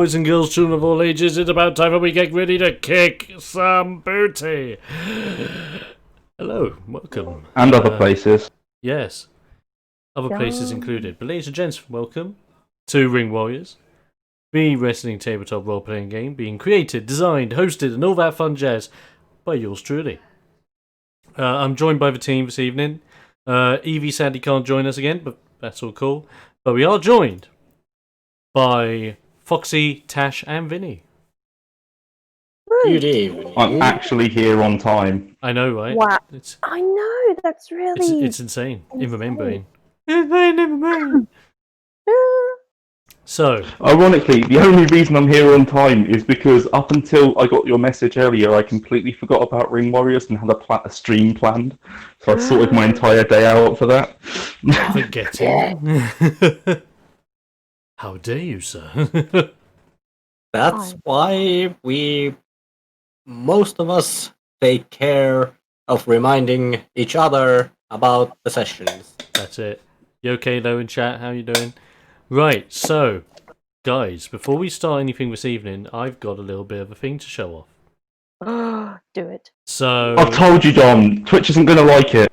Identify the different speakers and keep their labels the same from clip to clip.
Speaker 1: boys and girls, children of all ages, it's about time that we get ready to kick some booty. Hello, welcome.
Speaker 2: And other places.
Speaker 1: Yes, other places included. But ladies and gents, welcome to Ring Warriors, the wrestling tabletop role-playing game being created, designed, hosted, and all that fun jazz by yours truly. I'm joined by the team this evening. Evie sadly can't join us again, but that's all cool. But we are joined by Foxy, Tash, and Vinny.
Speaker 3: Good evening.
Speaker 2: I'm actually here on time.
Speaker 1: I know, right?
Speaker 4: Wow. I know, that's really...
Speaker 1: It's insane. In the membrane. In the membrane. So,
Speaker 2: ironically, the only reason I'm here on time is because up until I got your message earlier, I completely forgot about Ring Warriors and had a stream planned. So I sorted my entire day out for that.
Speaker 1: Forgetting. How dare you, sir?
Speaker 3: That's why most of us take care of reminding each other about the sessions.
Speaker 1: That's it. You okay, though, in chat? How you doing? Right, so, guys, before we start anything this evening, I've got a little bit of a thing to show off.
Speaker 4: Do it.
Speaker 1: So,
Speaker 2: I've told you, Dom, Twitch isn't going to like it.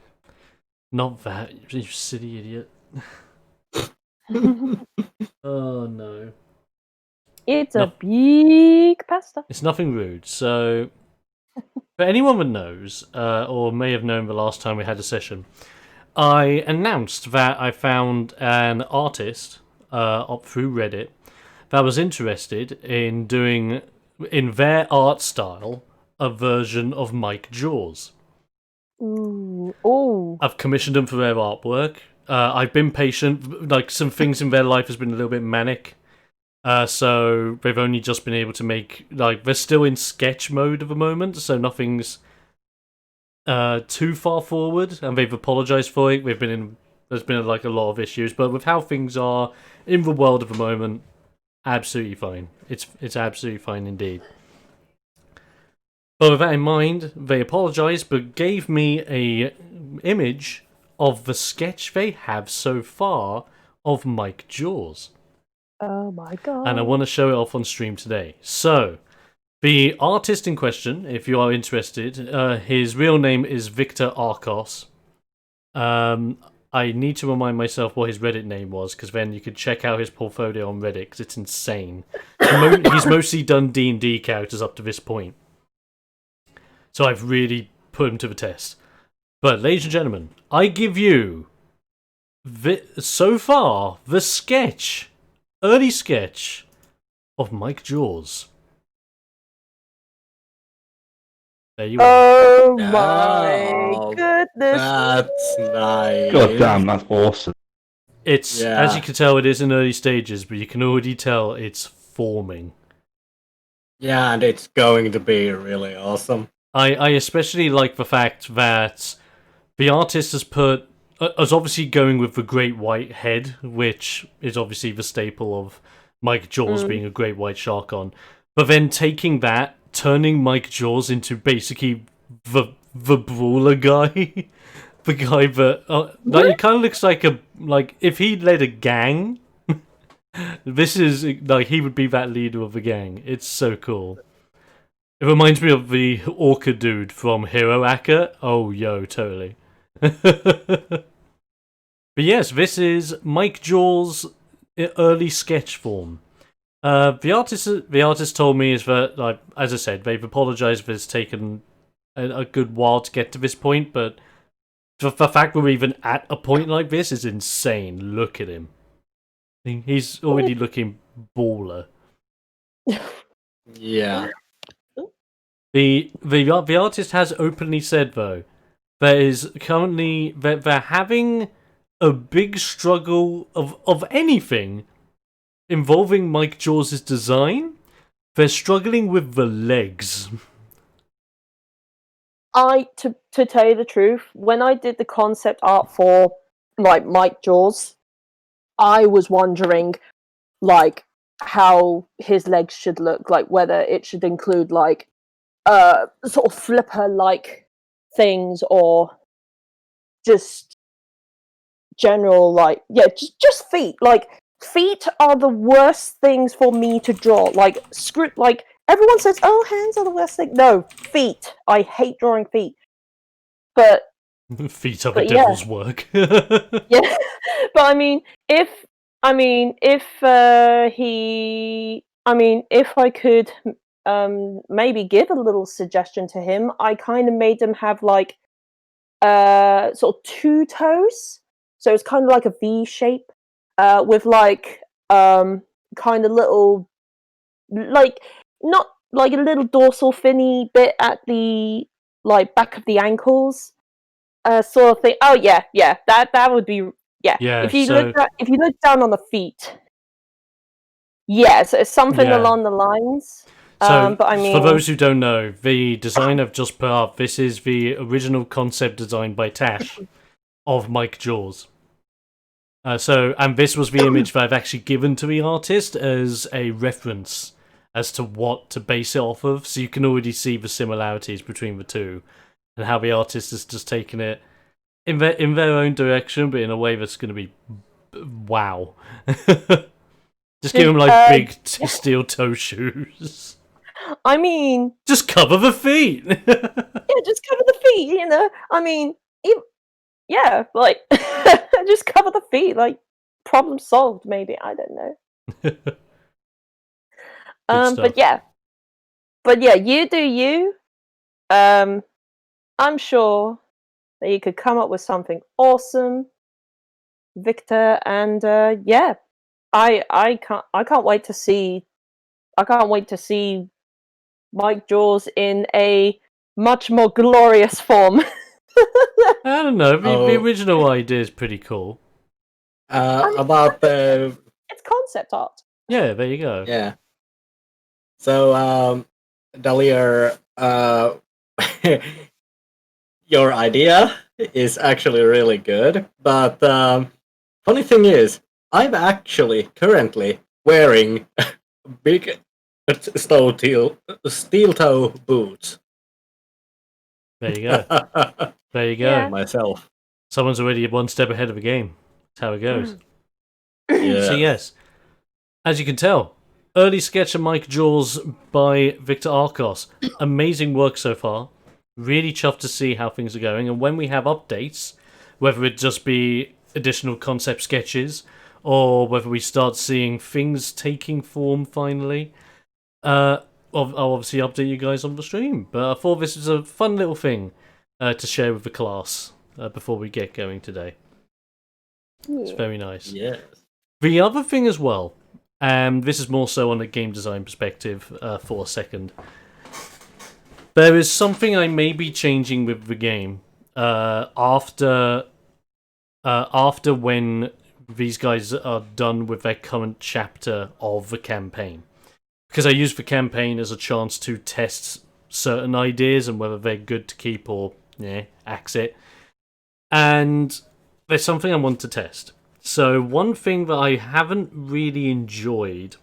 Speaker 1: Not that, you silly idiot. Oh, no.
Speaker 4: It's a big pasta.
Speaker 1: It's nothing rude. So, for anyone that knows, or may have known the last time we had a session, I announced that I found an artist up through Reddit that was interested in doing, in their art style, a version of Mike Jaws.
Speaker 4: Ooh. Oh.
Speaker 1: I've commissioned them for their artwork. I've been patient. Like, some things in their life has been a little bit manic. So they've only just been able to make, like, they're still in sketch mode at the moment, so nothing's too far forward, and they've apologized for it. There's been like a lot of issues, but with how things are in the world at the moment, absolutely fine. It's absolutely fine indeed. But with that in mind, they apologized, but gave me a image of the sketch they have so far of Mike Jaws.
Speaker 4: Oh my god.
Speaker 1: And I want to show it off on stream today. So, the artist in question, if you are interested, his real name is Victor Arcos. I need to remind myself what his Reddit name was, because then you could check out his portfolio on Reddit, because it's insane. He's mostly done D&D characters up to this point. So I've really put him to the test. But, ladies and gentlemen, I give you, so far, the sketch, early sketch, of Mike Jaws. There you are.
Speaker 4: Oh my goodness.
Speaker 3: That's nice.
Speaker 2: God damn, that's awesome.
Speaker 1: It's, as you can tell, it is in early stages, but you can already tell it's forming.
Speaker 3: Yeah, and it's going to be really awesome.
Speaker 1: I especially like the fact that the artist has obviously going with the great white head, which is obviously the staple of Mike Jaws being a great white shark on, but then taking that, turning Mike Jaws into basically the brawler guy. The guy that like, it kind of looks like if he led a gang. This is like he would be that leader of the gang. It's so cool. It reminds me of the orca dude from Hero Acca. Oh, yo, totally. But yes, this is Mike Jaws' early sketch form. The artist told me is that, like, as I said, they've apologized for it's taken a good while to get to this point, but the fact we're even at a point like this is insane. Look at him. He's already looking baller.
Speaker 3: Yeah.
Speaker 1: The artist has openly said, though, they're having a big struggle of anything involving Mike Jaws' design. They're struggling with the legs.
Speaker 4: To tell you the truth, when I did the concept art for like Mike Jaws, I was wondering like how his legs should look, like whether it should include like sort of flipper like things or just general like just feet. Like feet are the worst things for me to draw. Like everyone says, "Oh, hands are the worst thing." No, feet. I hate drawing feet. But
Speaker 1: Feet are the
Speaker 4: yeah.
Speaker 1: devil's work.
Speaker 4: Yeah, but if I could maybe give a little suggestion to him, I kind of made him have like sort of two toes, so it's kind of like a V shape, with like kind of little, like, not like a little dorsal finny bit at the like back of the ankles, sort of thing. Oh yeah, that would be, yeah.
Speaker 1: Yeah,
Speaker 4: If you
Speaker 1: so
Speaker 4: look down on the feet, yeah, so it's something
Speaker 1: Yeah.
Speaker 4: along the lines.
Speaker 1: So,
Speaker 4: But I
Speaker 1: for
Speaker 4: mean,
Speaker 1: those who don't know, the design I've just put up, this is the original concept design by Tash of Mike Jaws. And this was the image that I've actually given to the artist as a reference as to what to base it off of, so you can already see the similarities between the two, and how the artist has just taken it in their own direction, but in a way that's going to be wow. Just give him like big steel toe shoes.
Speaker 4: I mean,
Speaker 1: Just cover the feet.
Speaker 4: yeah, just cover the feet. You know, I mean, yeah, like just cover the feet. Like, problem solved. Maybe, I don't know.
Speaker 1: stuff.
Speaker 4: But yeah, you do you. I'm sure that you could come up with something awesome, Victor. And yeah, I can't wait to see. I can't wait to see Mike Jaws in a much more glorious form.
Speaker 1: I don't know. The
Speaker 3: Oh.
Speaker 1: original idea is pretty cool.
Speaker 3: About the
Speaker 4: It's concept art.
Speaker 1: Yeah, there you go.
Speaker 3: yeah. So Dahlia, your idea is actually really good, but funny thing is, I'm actually currently wearing big steel toe boots.
Speaker 1: There you go. There you go.
Speaker 4: Yeah.
Speaker 3: Myself.
Speaker 1: Someone's already one step ahead of the game. That's how it goes.
Speaker 3: Yeah.
Speaker 1: So yes, as you can tell, early sketch of Mike Jaws by Victor Arcos. Amazing work so far. Really chuffed to see how things are going. And when we have updates, whether it just be additional concept sketches or whether we start seeing things taking form finally, I'll obviously update you guys on the stream. But I thought this was a fun little thing to share with the class before we get going today. It's very nice.
Speaker 3: Yes.
Speaker 1: The other thing as well, this is more so on a game design perspective for a second. There is something I may be changing with the game after when these guys are done with their current chapter of the campaign. Because I use the campaign as a chance to test certain ideas and whether they're good to keep or axe it. And there's something I want to test. So one thing that I haven't really enjoyed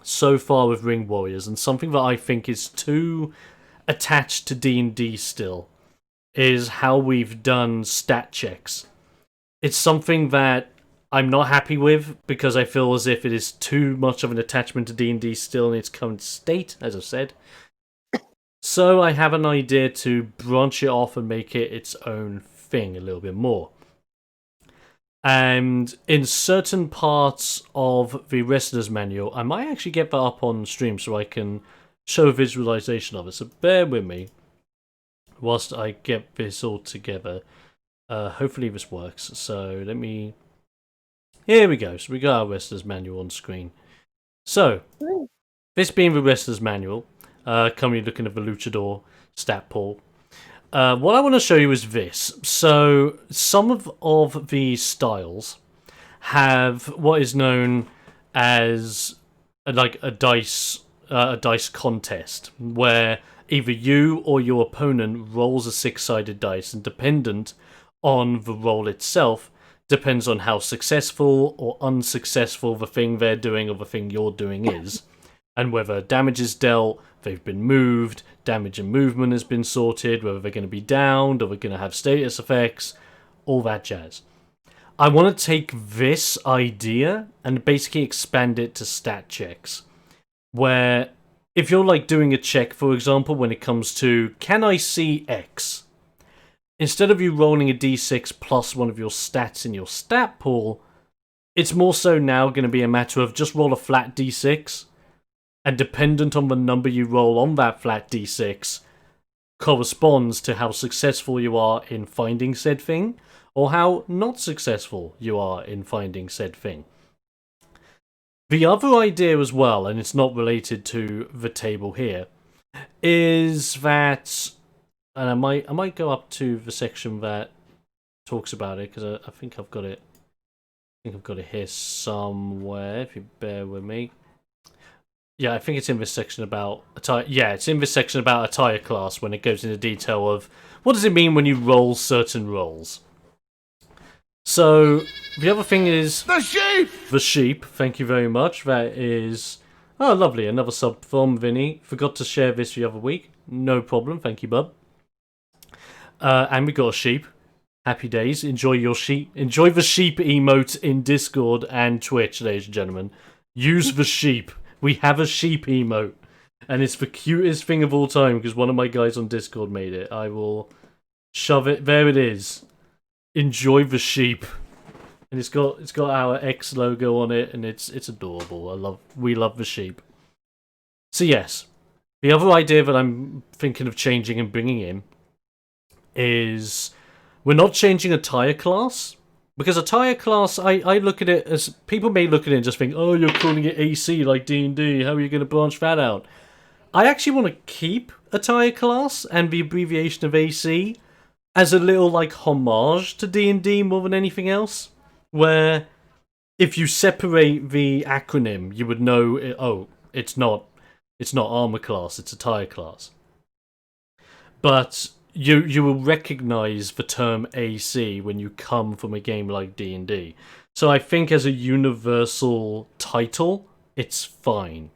Speaker 1: so far with Ring Warriors, and something that I think is too attached to D&D still, is how we've done stat checks. It's something that I'm not happy with because I feel as if it is too much of an attachment to D&D still in its current state, as I've said. So I have an idea to branch it off and make it its own thing a little bit more. And in certain parts of the Wrestler's Manual, I might actually get that up on stream so I can show visualization of it. So bear with me whilst I get this all together. Hopefully this works. So let me... Here we go. So we got our Wrestler's Manual on screen. So, this being the Wrestler's Manual, currently looking at the Luchador stat pool. What I want to show you is this. So, some of the styles have what is known as a dice contest, where either you or your opponent rolls a 6-sided dice, and dependent on the roll itself, depends on how successful or unsuccessful the thing they're doing or the thing you're doing is, and whether damage is dealt, they've been moved, damage and movement has been sorted, whether they're going to be downed or they're going to have status effects, all that jazz. I want to take this idea and basically expand it to stat checks. Where if you're like doing a check, for example, when it comes to, can I see X? Instead of you rolling a d6 plus one of your stats in your stat pool, it's more so now going to be a matter of just roll a flat d6, and dependent on the number you roll on that flat d6, corresponds to how successful you are in finding said thing, or how not successful you are in finding said thing. The other idea as well, and it's not related to the table here, is that, and I might go up to the section that talks about it, because I think I've got it. I think I've got it here somewhere. If you bear with me. Yeah, I think it's in this section about attire. Yeah, it's in this section about attire class when it goes into detail of what does it mean when you roll certain rolls. So the other thing is
Speaker 5: The sheep!
Speaker 1: the sheep. Thank you very much. That is lovely. Another sub from Vinny. Forgot to share this the other week. No problem. Thank you, bud. And we got a sheep. Happy days. Enjoy your sheep. Enjoy the sheep emote in Discord and Twitch, ladies and gentlemen. Use the sheep. We have a sheep emote. And it's the cutest thing of all time because one of my guys on Discord made it. I will shove it. There it is. Enjoy the sheep. And it's got our X logo on it and it's adorable. We love the sheep. So yes. The other idea that I'm thinking of changing and bringing in is we're not changing attire class. Because attire class, I look at it as... People may look at it and just think, oh, you're calling it AC like D&D. How are you going to branch that out? I actually want to keep attire class and the abbreviation of AC as a little, like, homage to D&D more than anything else. Where if you separate the acronym, you would know, it's not armor class, it's attire class. But... You will recognise the term AC when you come from a game like D&D. So I think as a universal title, it's fine.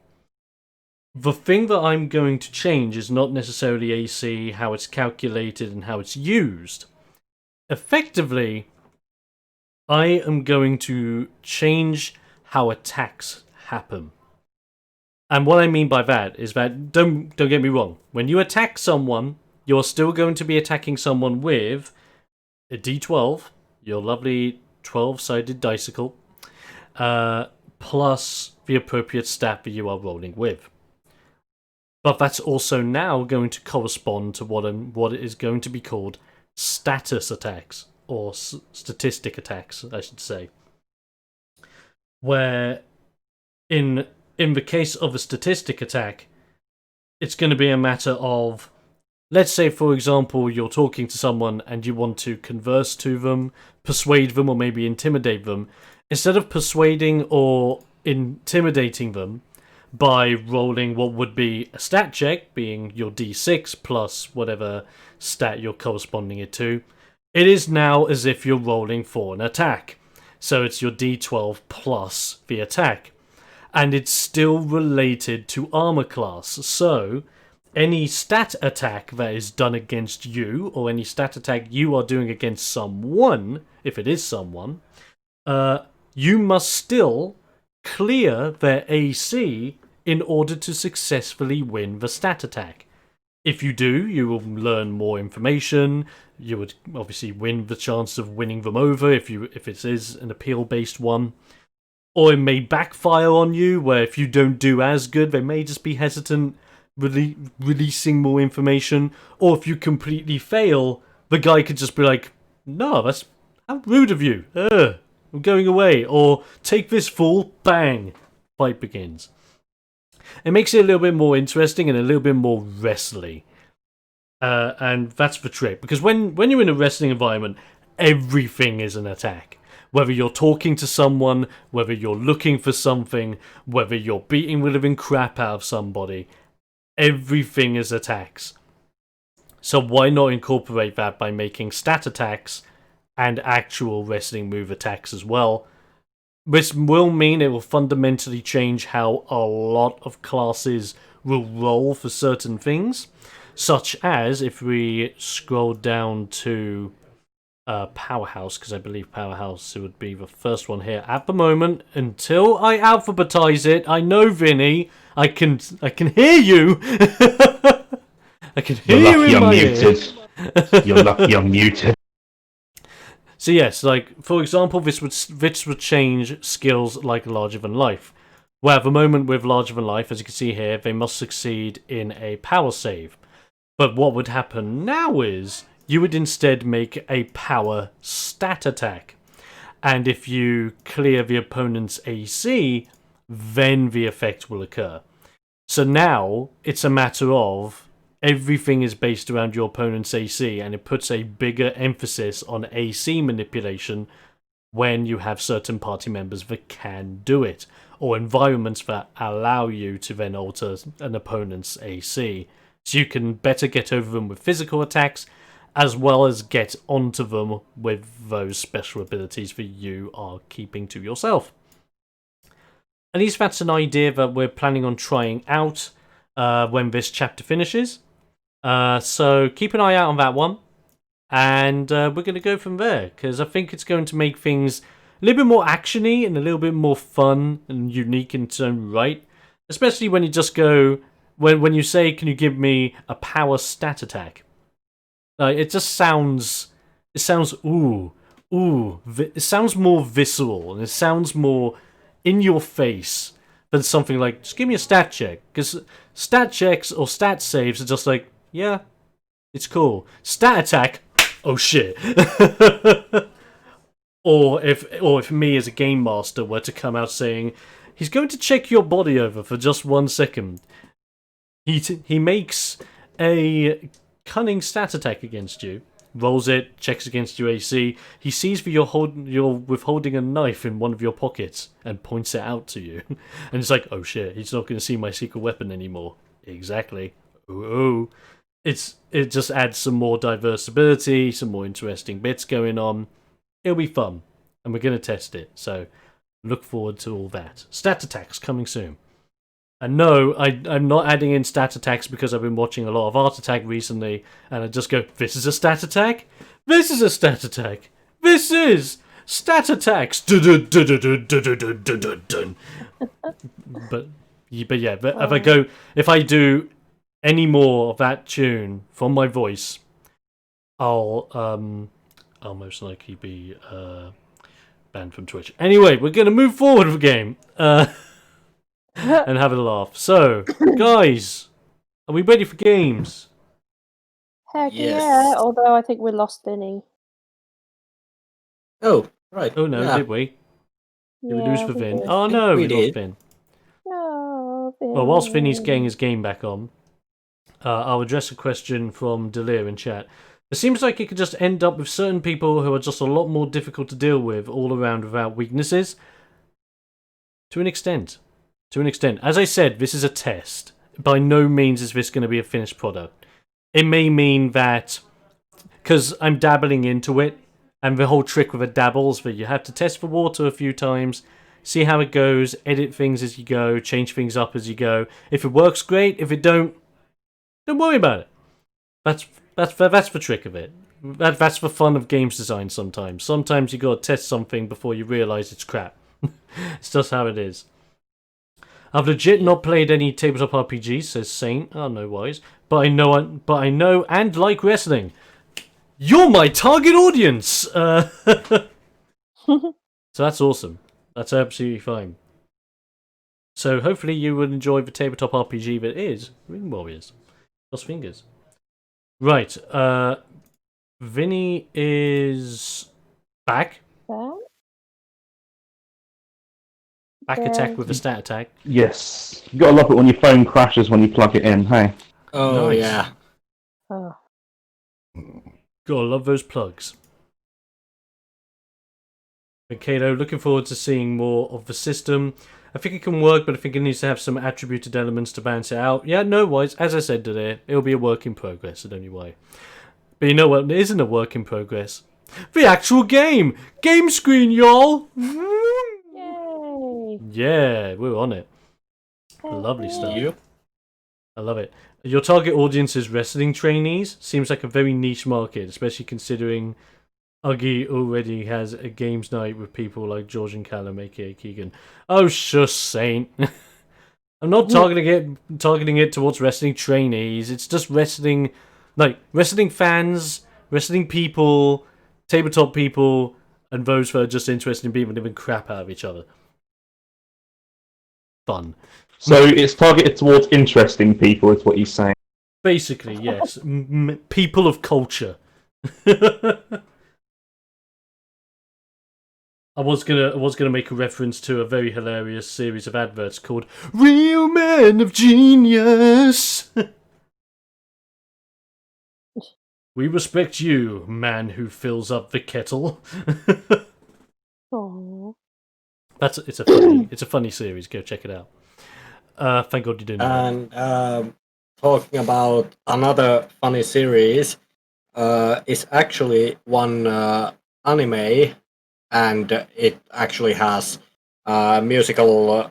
Speaker 1: The thing that I'm going to change is not necessarily AC, how it's calculated and how it's used. Effectively, I am going to change how attacks happen. And what I mean by that is that, don't get me wrong, when you attack someone, you're still going to be attacking someone with a d12, your lovely 12-sided dicicle, plus the appropriate stat that you are rolling with. But that's also now going to correspond to what is going to be called status attacks, or statistic attacks, I should say. Where, in the case of a statistic attack, it's going to be a matter of, let's say, for example, you're talking to someone and you want to converse to them, persuade them, or maybe intimidate them. Instead of persuading or intimidating them by rolling what would be a stat check, being your d6 plus whatever stat you're corresponding it to, it is now as if you're rolling for an attack. So it's your d12 plus the attack. And it's still related to armor class. So any stat attack that is done against you, or any stat attack you are doing against someone, if it is someone, you must still clear their AC in order to successfully win the stat attack. If you do, you will learn more information. You would obviously win the chance of winning them over if it is an appeal-based one. Or it may backfire on you, where if you don't do as good, they may just be hesitant releasing more information, or if you completely fail, the guy could just be like, no, that's how rude of you, I'm going away, or take this fool, bang, fight begins. It makes it a little bit more interesting and a little bit more wrestly, and that's the trick, because when you're in a wrestling environment, everything is an attack. Whether you're talking to someone, whether you're looking for something, whether you're beating the living crap out of somebody, everything is attacks. So why not incorporate that by making stat attacks and actual wrestling move attacks as well? This will mean it will fundamentally change how a lot of classes will roll for certain things, such as if we scroll down to Powerhouse, because I believe Powerhouse would be the first one here at the moment. Until I alphabetize it, I know, Vinny, I can hear you. I can hear you in my ear.
Speaker 2: You're lucky I'm muted.
Speaker 1: So yes, like for example, this would change skills like Larger Than Life. Where at the moment with Larger Than Life, as you can see here, they must succeed in a power save. But what would happen now is you would instead make a power stat attack. And if you clear the opponent's AC, then the effect will occur. So now it's a matter of everything is based around your opponent's AC, and it puts a bigger emphasis on AC manipulation when you have certain party members that can do it, or environments that allow you to then alter an opponent's AC. So you can better get over them with physical attacks, as well as get onto them with those special abilities that you are keeping to yourself. At least that's an idea that we're planning on trying out when this chapter finishes. So keep an eye out on that one. And we're going to go from there, because I think it's going to make things a little bit more actiony and a little bit more fun and unique in its own right. Especially when you just go, when you say, can you give me a power stat attack? It just sounds, it sounds it sounds more visceral, and it sounds more in your face than something like, just give me a stat check. Because stat checks or stat saves are just like, yeah, it's cool. Stat attack, oh shit. or if me as a game master were to come out saying, he's going to check your body over for just 1 second. He makes a cunning stat attack against you, rolls it, checks against your AC. He sees that you're withholding a knife in one of your pockets and points it out to you. And it's like, oh shit, he's not going to see my secret weapon anymore. Exactly. Ooh. It just adds some more diversibility, some more interesting bits going on. It'll be fun, and we're going to test it. So look forward to all that. Stat attacks coming soon. And no, I'm not adding in stat attacks because I've been watching a lot of Art Attack recently, and I just go, this is a stat attack? This is a stat attack! This is stat attacks! But yeah, if I do any more of that tune from my voice, I'll most likely be banned from Twitch. Anyway, we're gonna move forward with the game. And have a laugh. So, guys, are we ready for games?
Speaker 4: Heck
Speaker 3: Yes.
Speaker 4: yeah, although I think we lost Vinny.
Speaker 3: Oh, right.
Speaker 1: Oh no,
Speaker 3: Yeah.
Speaker 1: did we? Did we lose for Vin?
Speaker 4: did.
Speaker 1: Oh no,
Speaker 3: We
Speaker 1: we lost
Speaker 3: did.
Speaker 1: Vin.
Speaker 4: No,
Speaker 1: Well, whilst Vinny's
Speaker 4: Vinny.
Speaker 1: getting his game back on, I'll address a question from Delir in chat. It seems like it could just end up with certain people who are just a lot more difficult to deal with all around without weaknesses. To an extent. To an extent. As I said, this is a test. By no means is this going to be a finished product. It may mean that, because I'm dabbling into it, and the whole trick with a dabble is that you have to test the water a few times, see how it goes, edit things as you go, change things up as you go. If it works, great. If it don't worry about it. That's the trick of it. That's the fun of games design sometimes. Sometimes you got to test something before you realise it's crap. It's just how it is. I've legit not played any tabletop RPGs, says Saint. Oh, no worries. But I know and like wrestling. You're my target audience! So that's awesome. That's absolutely fine. So hopefully you will enjoy the tabletop RPG that is Ring Warriors. Cross fingers. Right. Vinny is back. Back attack with a stat attack.
Speaker 2: Yes. You gotta love it when your phone crashes when you plug it in, hey?
Speaker 3: Oh,
Speaker 1: Nice.
Speaker 3: yeah.
Speaker 4: Oh.
Speaker 1: Gotta love those plugs. And Kato, looking forward to seeing more of the system. I think it can work, but I think it needs to have some attributed elements to balance it out. Yeah, no worries. As I said today, it'll be a work in progress, so don't you worry. But you know what isn't a work in progress? The actual game! Game screen, y'all!
Speaker 4: Yay!
Speaker 1: Yeah, we're on it. Lovely stuff.
Speaker 3: Yep.
Speaker 1: I love it. Your target audience is wrestling trainees. Seems like a very niche market, especially considering Uggy already has a games night with people like George and Callum, aka Keegan. Oh, shush, Saint. I'm not targeting it towards wrestling trainees. It's just wrestling fans, wrestling people, tabletop people, and those that are just interested in beating the living crap out of each other. Fun.
Speaker 2: So it's targeted towards interesting people, is what he's saying.
Speaker 1: Basically, yes. People of culture. I was gonna make a reference to a very hilarious series of adverts called "Real Men of Genius." We respect you, man who fills up the kettle.
Speaker 4: Aww.
Speaker 1: It's a funny series. Go check it out. Thank God you didn't.
Speaker 3: And talking about another funny series, is actually one anime, and it actually has musicals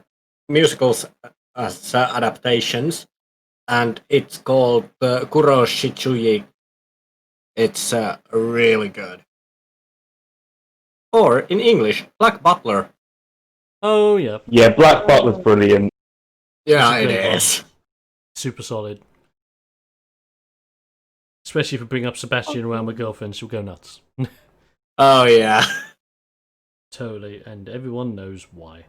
Speaker 3: as adaptations, and it's called Kuro Shichuyi. It's really good. Or in English, Black Butler.
Speaker 1: Oh yeah.
Speaker 2: Yeah, Black Butler's brilliant.
Speaker 3: Yeah,
Speaker 1: It's a
Speaker 3: it
Speaker 1: great one.
Speaker 3: is.
Speaker 1: Super solid. Especially if you bring up Sebastian around my girlfriend, she'll go nuts.
Speaker 3: Oh yeah.
Speaker 1: Totally, and everyone knows why.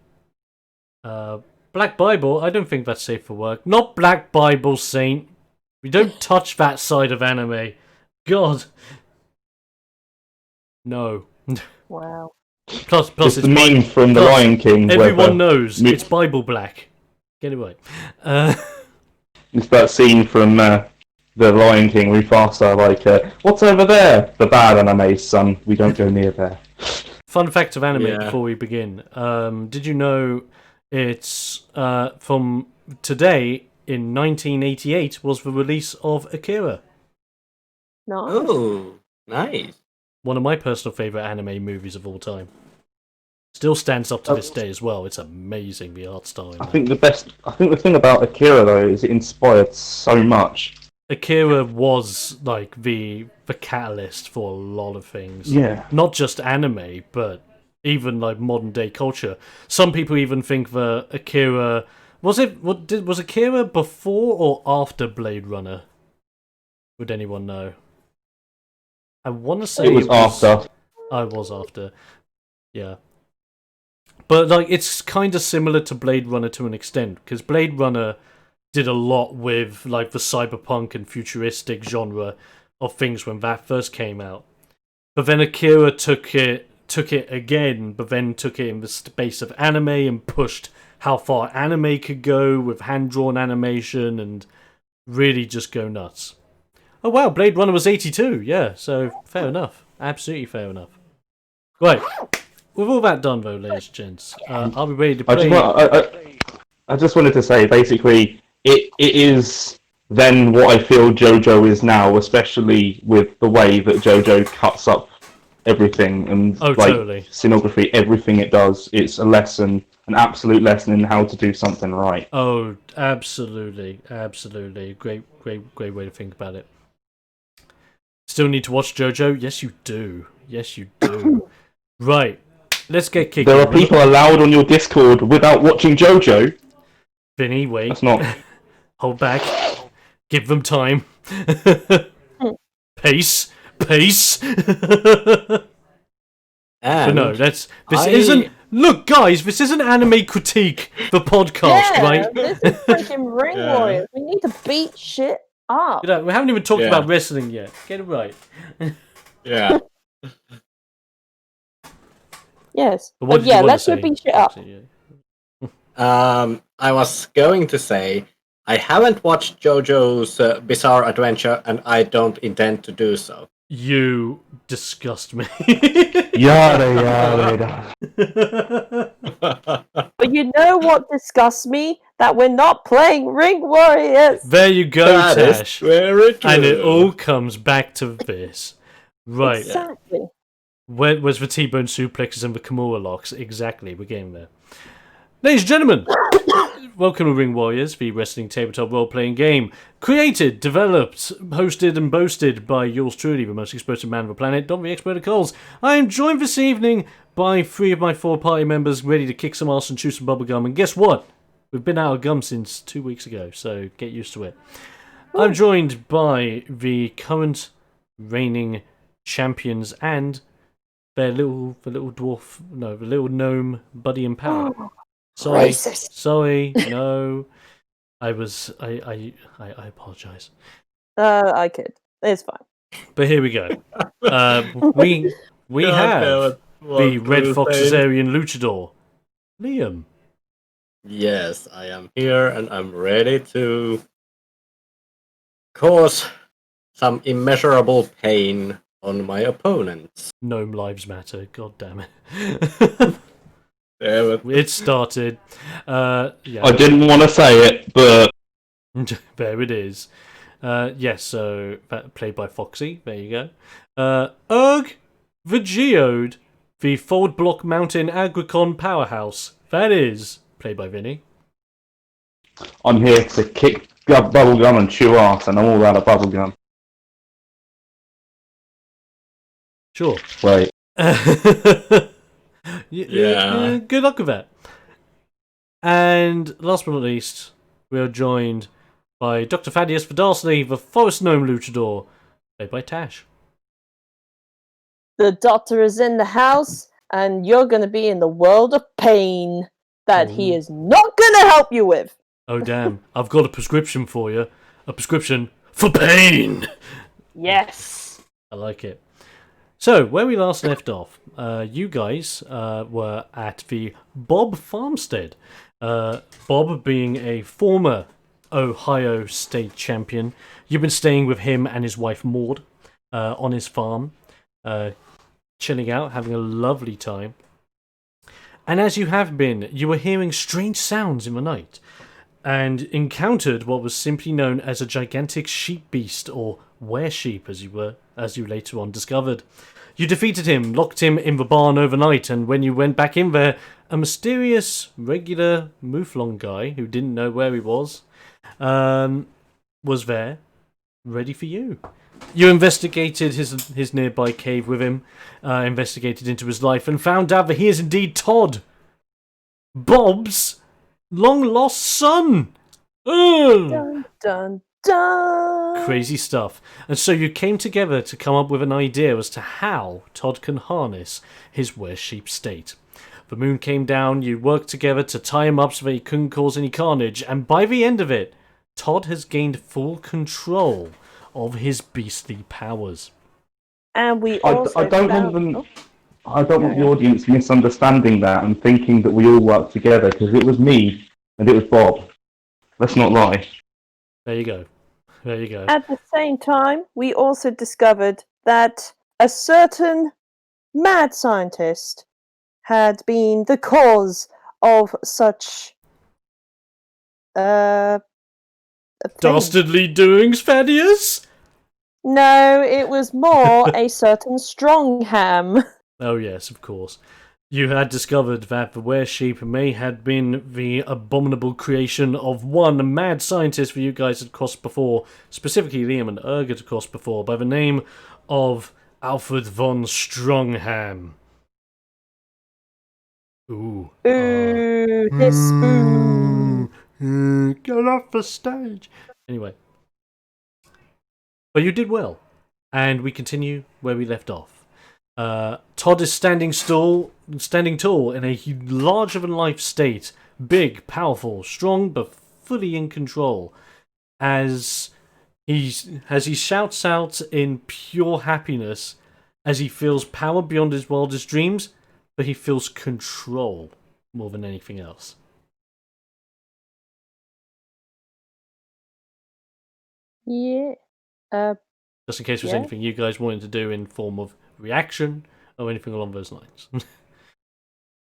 Speaker 1: Black Bible, I don't think that's safe for work. Not Black Bible, Saint. We don't touch that side of anime. God. No.
Speaker 4: Wow.
Speaker 1: Plus
Speaker 2: It's the
Speaker 1: it's
Speaker 2: meme from The
Speaker 1: plus
Speaker 2: Lion King. where
Speaker 1: everyone
Speaker 2: the-
Speaker 1: knows it's Bible Black. Get it right.
Speaker 2: It's that scene from The Lion King, Mufasa, like, what's over there? The bad anime, son. We don't go near there.
Speaker 1: Fun fact of anime
Speaker 3: Yeah.
Speaker 1: before we begin. Did you know it's from today in 1988 was the release of Akira?
Speaker 4: Nice.
Speaker 3: Oh, nice.
Speaker 1: One of my personal favourite anime movies of all time. Still stands up to this day as well. It's amazing, the art style in
Speaker 2: I
Speaker 1: that.
Speaker 2: think the thing about Akira though is it inspired so much.
Speaker 1: Akira was like the catalyst for a lot of things.
Speaker 2: Yeah.
Speaker 1: Not just anime, but even like modern day culture. Some people even think that Akira was Akira before or after Blade Runner? Would anyone know? I want to say
Speaker 2: It was after.
Speaker 1: I was after. Yeah. But like it's kind of similar to Blade Runner to an extent because Blade Runner did a lot with like the cyberpunk and futuristic genre of things when that first came out. But then Akira took it again, but then took it in the space of anime and pushed how far anime could go with hand-drawn animation and really just go nuts. Oh wow, Blade Runner was 82, yeah, so fair enough. Absolutely fair enough. Right, with all that done though, ladies and gents, are we ready to play?
Speaker 2: I just wanted to say, basically, it is then what I feel JoJo is now, especially with the way that JoJo cuts up everything and
Speaker 1: Totally.
Speaker 2: scenography, everything it does. It's a lesson, an absolute lesson in how to do something right.
Speaker 1: Oh, absolutely. Great way to think about it. Still need to watch JoJo? Yes, you do. Right, let's get kicking.
Speaker 2: There are people allowed on your Discord without watching JoJo.
Speaker 1: Vinny, wait.
Speaker 2: That's not.
Speaker 1: Hold back. Give them time. Pace. But
Speaker 3: And
Speaker 1: no, isn't. Look, guys, this isn't anime critique. The podcast,
Speaker 4: Yeah,
Speaker 1: right?
Speaker 4: this is freaking Ring
Speaker 3: Yeah.
Speaker 4: Warriors. We need to beat shit up.
Speaker 1: You know, we haven't even talked
Speaker 3: Yeah.
Speaker 1: about wrestling yet. Get it right.
Speaker 3: yeah.
Speaker 4: Yes.
Speaker 1: But what did you
Speaker 4: Yeah,
Speaker 1: want
Speaker 4: let's
Speaker 1: to
Speaker 4: go
Speaker 1: say?
Speaker 4: beat shit up.
Speaker 3: I was going to say I haven't watched JoJo's Bizarre Adventure, and I don't intend to do so.
Speaker 1: You disgust me.
Speaker 2: Yada.
Speaker 4: But you know what disgusts me? That we're not playing Ring Warriors.
Speaker 1: There you go,
Speaker 3: That is
Speaker 1: Tash.
Speaker 3: very true.
Speaker 1: And it all comes back to this. Right.
Speaker 4: Exactly.
Speaker 1: Where's the T-bone suplexes and the Kimura locks? Exactly, we're getting there. Ladies and gentlemen, welcome to Ring Warriors, the wrestling tabletop role-playing game. Created, developed, hosted and boasted by yours truly, the most explosive man on the planet, TheXploder Coles. I am joined this evening by 3 of my 4 party members ready to kick some ass and chew some bubblegum. And guess what? We've been out of gum since 2 weeks ago, so get used to it. I'm joined by the current reigning champions and the little gnome Buddy and Parrot. Sorry,
Speaker 4: Racist.
Speaker 1: sorry, no. I apologise.
Speaker 4: I kid. It's fine.
Speaker 1: But here we go. We have the Red Foxesarian Luchador, Liam.
Speaker 3: Yes, I am here and I'm ready to cause some immeasurable pain on my opponents.
Speaker 1: Gnome lives matter. God damn it.
Speaker 3: Damn it.
Speaker 1: It started. Yeah.
Speaker 2: I didn't want to say it, but
Speaker 1: There it is. Yes, so played by Foxy. There you go. Erg the Geode, the Fold Block Mountain Agricon powerhouse. That is played by Vinny.
Speaker 2: I'm here to kick bubblegum and chew ass, and I'm all out of bubblegum.
Speaker 1: Sure.
Speaker 2: Wait.
Speaker 3: Yeah.
Speaker 1: Good luck with that. And last but not least, we are joined by Dr. Thaddeus Vidarsley, the Forest Gnome Luchador, played by Tash.
Speaker 4: The doctor is in the house, and you're going to be in the world of pain that he is not going to help you with.
Speaker 1: Oh, damn. I've got a prescription for you. A prescription for pain!
Speaker 4: Yes.
Speaker 1: I like it. So, where we last left off, you guys were at the Bob Farmstead. Bob being a former Ohio State champion. You've been staying with him and his wife Maud on his farm, chilling out, having a lovely time. And as you have been, you were hearing strange sounds in the night, and encountered what was simply known as a gigantic sheep beast, or were-sheep, as you later on discovered. You defeated him, locked him in the barn overnight, and when you went back in there, a mysterious, regular mouflon guy, who didn't know where he was there, ready for you. You investigated his nearby cave with him, investigated into his life, and found out that he is indeed Todd, Bob's long-lost son. Ugh.
Speaker 4: Dun, dun, dun.
Speaker 1: Crazy stuff. And so you came together to come up with an idea as to how Todd can harness his were-sheep state. The moon came down, you worked together to tie him up so that he couldn't cause any carnage, and by the end of it, Todd has gained full control of his beastly powers.
Speaker 4: And we
Speaker 2: I
Speaker 4: also
Speaker 2: don't
Speaker 4: found...
Speaker 2: want them. I don't want the audience misunderstanding that and thinking that we all worked together, because it was me and it was Bob. Let's not lie.
Speaker 1: There you go. There you go.
Speaker 4: At the same time, we also discovered that a certain mad scientist had been the cause of such a thing.
Speaker 1: Dastardly doings, Thaddeus?
Speaker 4: No, it was more a certain Strongham.
Speaker 1: Oh yes, of course. You had discovered that the were-sheep may have been the abominable creation of one mad scientist that you guys had crossed before, specifically Liam and Erg had crossed before, by the name of Alfred von Strongham. Ooh.
Speaker 4: Ooh, this ooh.
Speaker 1: Get off the stage. Anyway. But you did well. And we continue where we left off. Todd is standing tall in a larger-than-life state. Big, powerful, strong, but fully in control. As he shouts out in pure happiness as he feels power beyond his wildest dreams, but he feels control more than anything else.
Speaker 4: Yeah.
Speaker 1: Just in case there's anything you guys wanted to do in form of reaction or anything along those lines.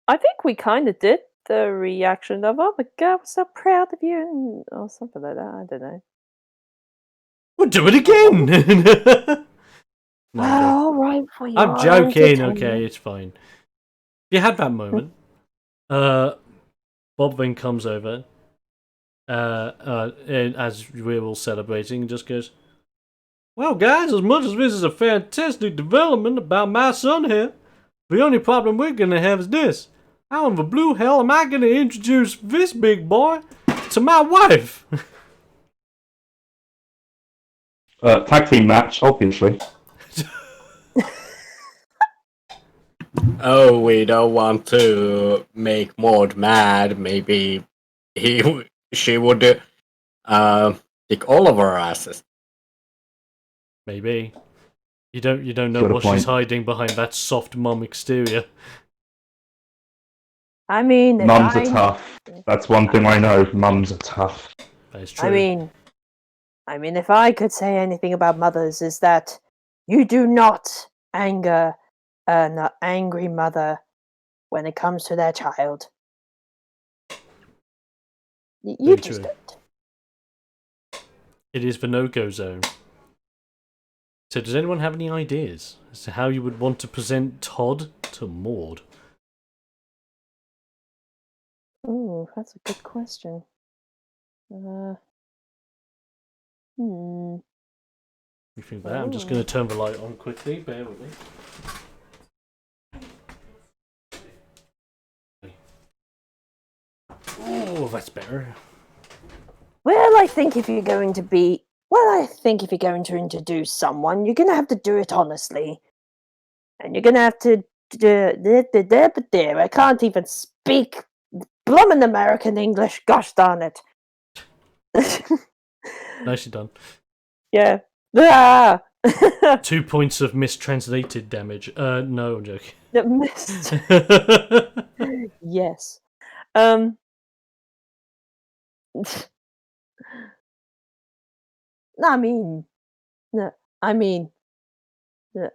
Speaker 4: I think we kind of did the reaction of, oh my god, we're so proud of you, or something like that. I don't know.
Speaker 1: We'll do it again! No,
Speaker 4: All right, for you.
Speaker 1: I'm joking, okay, it's fine. You had that moment. Bob then comes over, and as we're all celebrating, just goes, "Well, guys, as much as this is a fantastic development about my son here, the only problem we're gonna have is this. How in the blue hell am I gonna introduce this big boy to my wife?"
Speaker 2: Tag team match, obviously.
Speaker 3: Oh, we don't want to make Maud mad. Maybe she would kick all of our asses.
Speaker 1: Maybe. You don't know
Speaker 2: Got a
Speaker 1: what she's
Speaker 2: point.
Speaker 1: hiding behind that soft mum exterior.
Speaker 4: I mean, if
Speaker 2: Mums are
Speaker 4: I,
Speaker 2: tough. That's one thing I know. Mums are tough.
Speaker 1: That is true.
Speaker 4: I mean, if I could say anything about mothers, is that you do not anger an angry mother when it comes to their child. You
Speaker 1: Very
Speaker 4: just
Speaker 1: true.
Speaker 4: don't.
Speaker 1: It is the no-go zone. So does anyone have any ideas as to how you would want to present Todd to Maud?
Speaker 4: Ooh, that's a good question.
Speaker 1: You think that? I'm just going to turn the light on quickly. Bear with me. Oh, that's better.
Speaker 4: Well, I think if you're going to introduce someone, you're going to have to do it honestly. And you're going to have to I can't even speak bloomin' American English, gosh darn it.
Speaker 1: Nicely done.
Speaker 4: Yeah. Ah!
Speaker 1: 2 points of mistranslated damage. No, I'm joking.
Speaker 4: That missed. Yes. I mean, no, I mean, oh,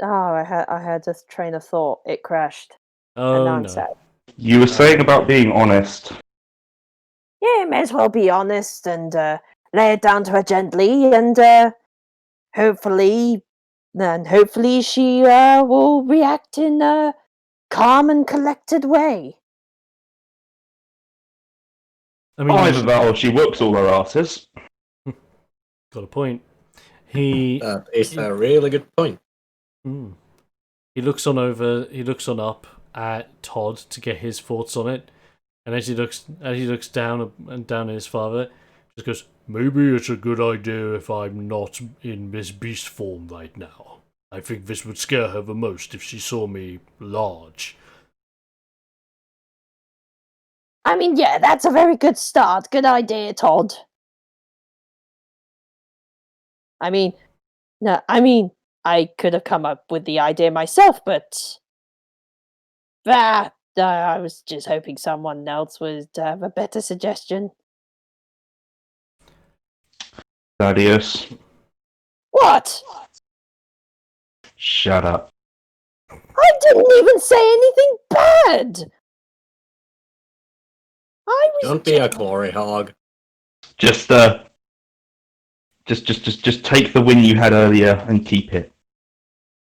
Speaker 4: I had this train of thought. It crashed, and now
Speaker 1: Oh
Speaker 4: I'm
Speaker 1: no.
Speaker 4: sad.
Speaker 2: You were saying about being honest.
Speaker 4: Yeah, may as well be honest and lay it down to her gently, and hopefully she will react in a calm and collected way.
Speaker 1: I mean,
Speaker 2: Either that or she whoops all her asses.
Speaker 1: got a point. He
Speaker 3: That is a really good point.
Speaker 1: He looks on up at Todd to get his thoughts on it, and as he looks down at his father, just goes, "Maybe it's a good idea if I'm not in this beast form right now. I think this would scare her the most if she saw me large."
Speaker 4: I mean, yeah, that's a very good start. Good idea, Todd. I mean, I could have come up with the idea myself, but I was just hoping someone else would have a better suggestion.
Speaker 2: Thaddeus,
Speaker 4: What?
Speaker 2: shut up.
Speaker 4: I didn't even say anything bad. I was
Speaker 3: Don't be a glory hog.
Speaker 2: Just take the win you had earlier and keep it.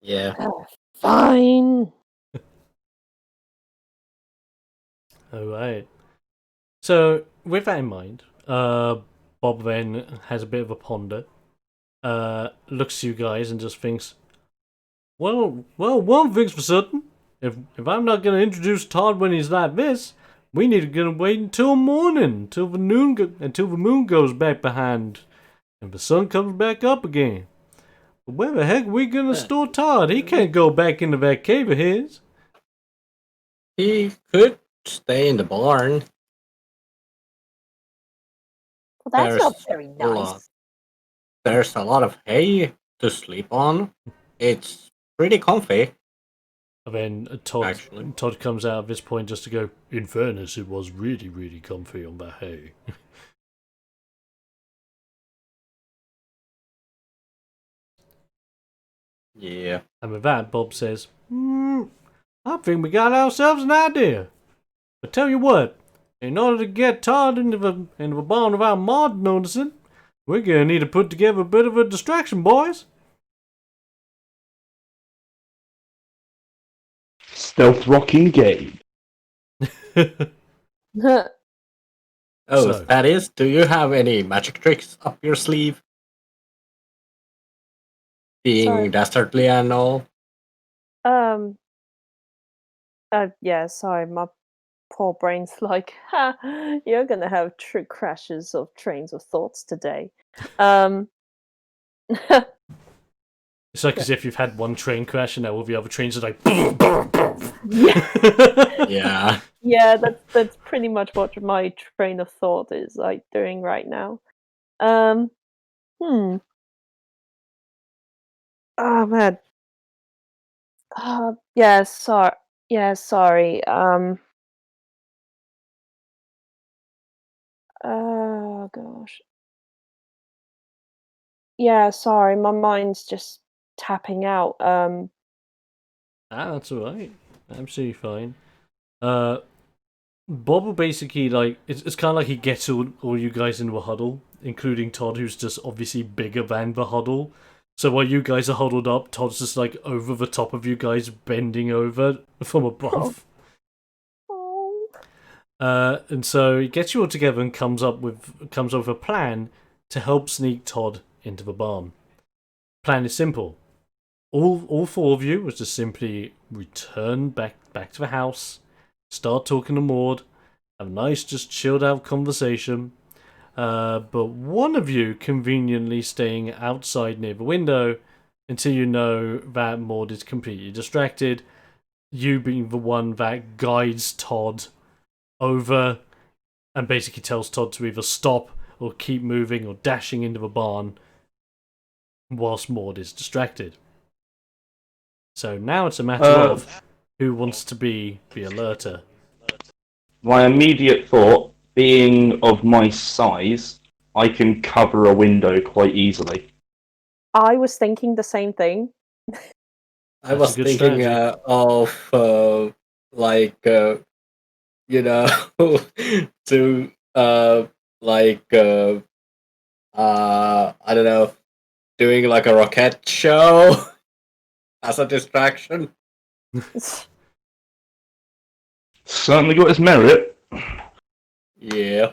Speaker 3: Yeah.
Speaker 4: fine.
Speaker 1: Alright. So, with that in mind, Bob then has a bit of a ponder, looks at you guys and just thinks, well, one thing's for certain. If I'm not going to introduce Todd when he's like this, we need to wait until morning, until the moon goes back behind, and the sun comes back up again. But where the heck are we going to store Todd? He can't go back into that cave of his.
Speaker 3: He could stay in the barn.
Speaker 4: Well, that's
Speaker 3: There's
Speaker 4: not very
Speaker 3: a lot.
Speaker 4: nice.
Speaker 3: There's a lot of hay to sleep on. It's pretty comfy.
Speaker 1: And then Todd comes out at this point just to go, in fairness, it was really, really comfy on that hay.
Speaker 3: Yeah.
Speaker 1: And with that, Bob says, I think we got ourselves an idea. But tell you what, in order to get Todd into the barn without Maud noticing, we're gonna need to put together a bit of a distraction, boys.
Speaker 2: Stealth rocking game.
Speaker 3: Oh,
Speaker 1: So-
Speaker 3: that is. Do you have any magic tricks up your sleeve? Being
Speaker 4: Sorry.
Speaker 3: dastardly and all.
Speaker 4: Yeah, sorry, my poor brain's like, ha, you're gonna have crashes of trains of thoughts today.
Speaker 1: It's like as if you've had one train crash and now all the other trains are like.
Speaker 4: yeah,
Speaker 3: Yeah.
Speaker 4: yeah, that's pretty much what my train of thought is like doing right now. Hmm. Oh man. Yeah, sorry. Yeah, sorry. Oh gosh. Yeah, sorry. My mind's just tapping out.
Speaker 1: That's alright. Absolutely fine. Bob will basically like it's kind of like he gets all you guys into a huddle, including Todd, who's just obviously bigger than the huddle. So while you guys are huddled up, Todd's just like over the top of you guys, bending over from above.
Speaker 4: Oh.
Speaker 1: And so he gets you all together and comes up with a plan to help sneak Todd into the barn. Plan is simple. All four of you was to simply return back to the house, start talking to Maud, have a nice, just chilled out conversation. But one of you conveniently staying outside near the window until you know that Maud is completely distracted. You being the one that guides Todd over and basically tells Todd to either stop or keep moving or dashing into the barn whilst Maud is distracted. So now it's a matter of who wants to be the alerter.
Speaker 2: My immediate thought, being of my size, I can cover a window quite easily.
Speaker 4: I was thinking the same thing.
Speaker 3: I
Speaker 1: That's
Speaker 3: was
Speaker 1: a good
Speaker 3: thinking
Speaker 1: strategy.
Speaker 3: of you know, to I don't know, doing like a rocket show as a distraction.
Speaker 2: Certainly got its merit.
Speaker 3: Yeah.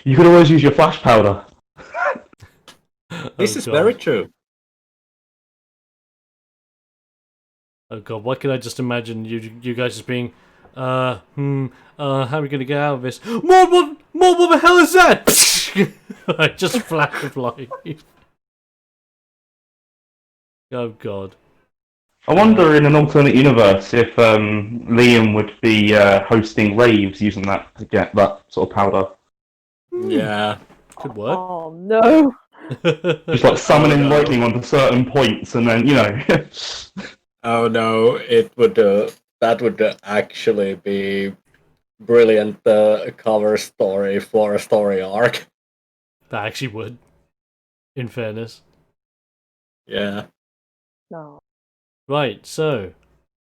Speaker 2: You could always use your flash powder.
Speaker 3: This
Speaker 1: Oh,
Speaker 3: is
Speaker 1: God.
Speaker 3: very true.
Speaker 1: Oh god, why can I just imagine you guys just being, how are we gonna get out of this? What the hell is that? I just flash of light. Oh god.
Speaker 2: I wonder in an alternate universe if Liam would be hosting raves using that to get that sort of powder.
Speaker 3: Yeah.
Speaker 1: Could work.
Speaker 4: Oh no.
Speaker 2: Just like summoning
Speaker 3: no.
Speaker 2: lightning onto certain points and then,
Speaker 3: Oh no, it would that would actually be brilliant cover story for a story arc.
Speaker 1: That actually would, in fairness.
Speaker 3: Yeah.
Speaker 4: No.
Speaker 1: Right, so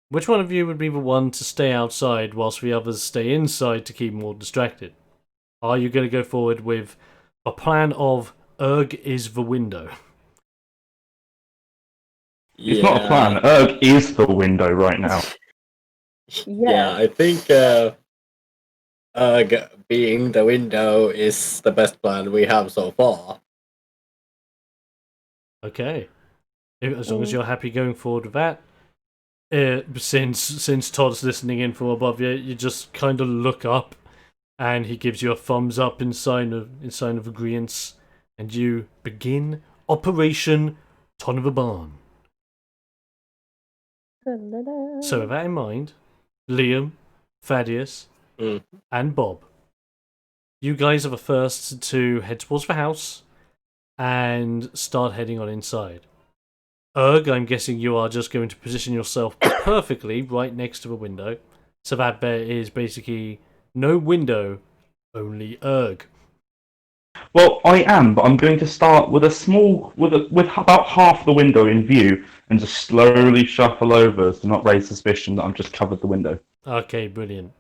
Speaker 1: which one of you would be the one to stay outside whilst the others stay inside to keep more distracted? Are you going to go forward with a plan of Erg is the window?
Speaker 2: It's not a plan. Erg is the window right now.
Speaker 3: Yeah, I think being the window is the best plan we have so far.
Speaker 1: Okay. As long as you're happy going forward with that. Since Todd's listening in from above you, you just kind of look up, and he gives you a thumbs up in sign of agreeance, and you begin Operation Ton of a Barn. So with that in mind, Liam, Thaddeus, and Bob, you guys are the first to head towards the house and start heading on inside. Erg, I'm guessing you are just going to position yourself perfectly right next to the window, so that there is basically no window, only Erg.
Speaker 2: Well, I am, but I'm going to start with with about half the window in view and just slowly shuffle over to not raise suspicion that I've just covered the window.
Speaker 1: Okay, brilliant.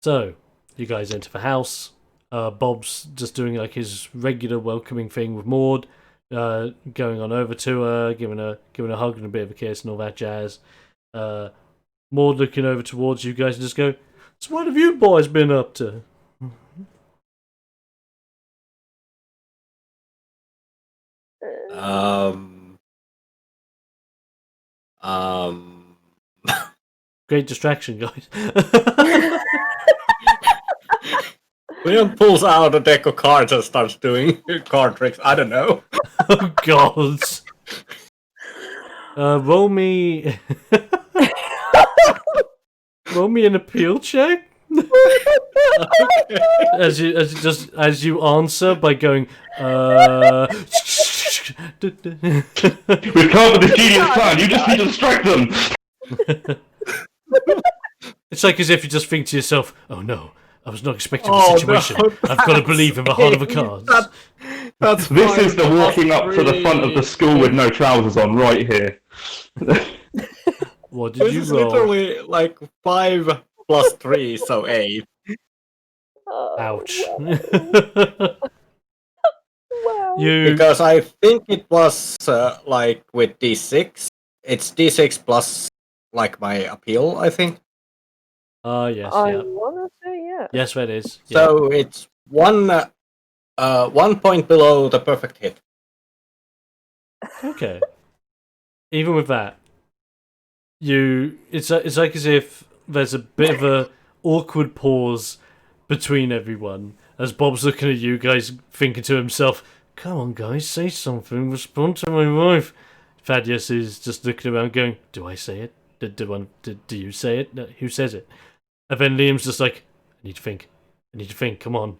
Speaker 1: So, you guys enter the house. Bob's just doing like his regular welcoming thing with Maud, going on over to her, giving her a hug and a bit of a kiss and all that jazz. Maud looking over towards you guys and just go, so what have you boys been up to? Great distraction, guys.
Speaker 3: William pulls out a deck of cards and starts doing card tricks. I don't know.
Speaker 1: Oh, God. Roll me... roll me an appeal check. As you answer by going,
Speaker 2: We've come up with this genius plan. You just need to distract them.
Speaker 1: It's like as if you just think to yourself, "Oh no, I was not expecting the situation.
Speaker 3: No,
Speaker 1: I've got to believe in the heart of the cards."
Speaker 2: This is the walking up to the front of the school with no trousers on right here.
Speaker 1: What did you
Speaker 3: This is
Speaker 1: roll?
Speaker 3: literally like 5 plus 3, so 8.
Speaker 1: Ouch.
Speaker 4: Wow.
Speaker 1: You
Speaker 3: Because I think it was like with D6. It's D6 plus like my appeal, I think.
Speaker 1: yes,
Speaker 4: I
Speaker 1: yeah.
Speaker 4: wanna say yeah.
Speaker 1: Yes, that is. Yeah.
Speaker 3: So it's 1 point below the perfect hit.
Speaker 1: Okay. Even with that, it's like as if there's a bit of a awkward pause between everyone as Bob's looking at you guys, thinking to himself, "Come on, guys, say something. Respond to my wife." Thaddeus is just looking around, going, "Do I say it? Do you say it? No, who says it?" And then Liam's just like, "I need to think. I need to think. Come on.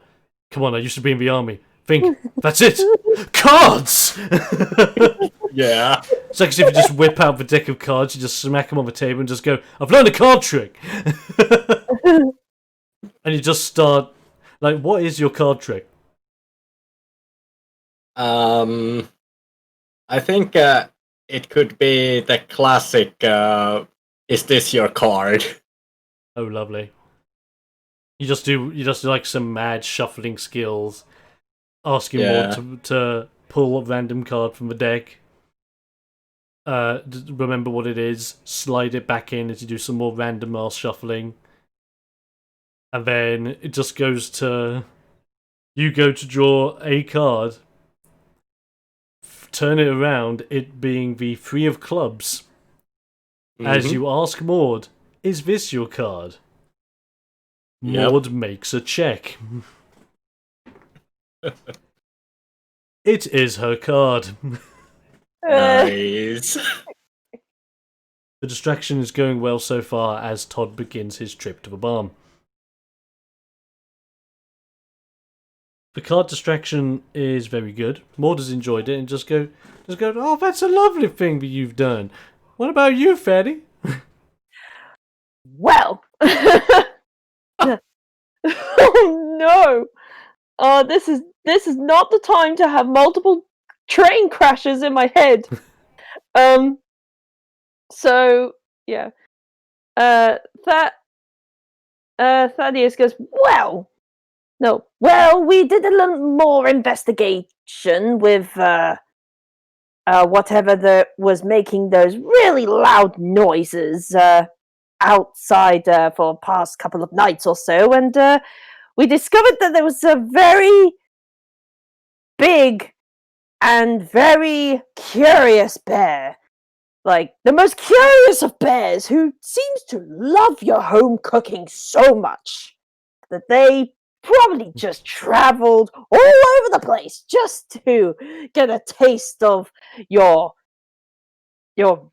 Speaker 1: I used to be in the army. Think. That's it. Cards."
Speaker 3: Yeah.
Speaker 1: It's like as if you just whip out the deck of cards, you just smack them on the table and just go, "I've learned a card trick." And you just start, like, what is your card trick?
Speaker 3: I think it could be the classic is this your card?
Speaker 1: Oh, lovely. You just do like some mad shuffling skills, asking Maud to pull a random card from the deck. Remember what it is, slide it back in as you do some more random ass shuffling. And then it just goes to... You go to draw a card, turn it around, it being the 3 of clubs. As you ask Maud, "Is this your card?" Maud makes a check. It is her card.
Speaker 3: Nice.
Speaker 1: The distraction is going well so far as Todd begins his trip to the barn. The card distraction is very good. Maud has enjoyed it and just go, "Oh, that's a lovely thing that you've done. What about you, Fatty?"
Speaker 4: Well, oh no! This is not the time to have multiple train crashes in my head. So yeah. Thaddeus goes, well, we did a little more investigation with whatever that was making those really loud noises outside for the past couple of nights or so, and we discovered that there was a very big and very curious bear. Like, the most curious of bears, who seems to love your home cooking so much that they probably just traveled all over the place just to get a taste of your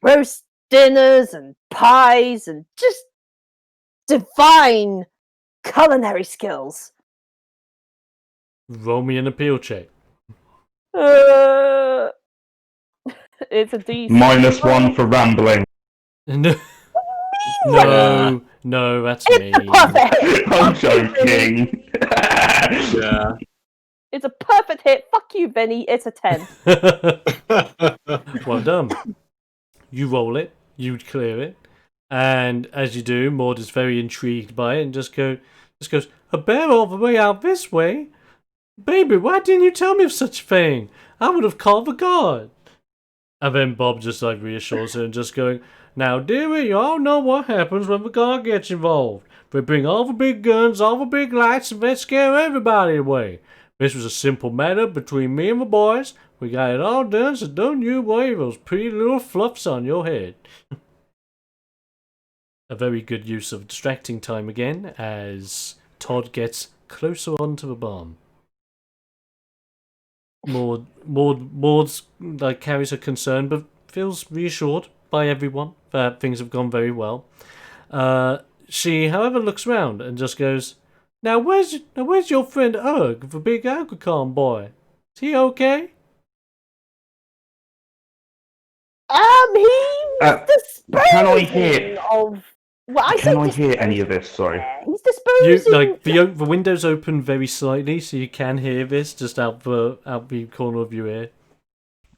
Speaker 4: roast dinners and pies and just divine culinary skills.
Speaker 1: Roll me an appeal check.
Speaker 4: It's a D.
Speaker 2: -1 for rambling.
Speaker 1: No, that's me.
Speaker 4: Perfect.
Speaker 2: I'm joking.
Speaker 3: Yeah.
Speaker 4: It's a perfect hit. Fuck you, Benny. It's a 10.
Speaker 1: Well done. You roll it, you clear it, and as you do, Maud is very intrigued by it and just goes, "A bear all the way out this way? Baby, why didn't you tell me of such a thing? I would have called the guard." And then Bob just like reassures her and just going, Now, dearie, you all know what happens when the guard gets involved. They bring all the big guns, all the big lights, and they scare everybody away. This was a simple matter between me and the boys. We got it all done, so don't you worry those pretty little fluffs on your head. A very good use of distracting time again, as Todd gets closer onto the barn. Maud's carries her concern, but feels reassured by everyone that things have gone very well. She, however, looks round and just goes, Now where's your friend Urg, the big agricon boy? Is he okay?
Speaker 4: He's disposing
Speaker 2: Can I hear?
Speaker 4: of... Well,
Speaker 2: Can I hear any of this? Sorry.
Speaker 4: He's disposing...
Speaker 1: The windows open very slightly, so you can hear this just out the corner of your ear.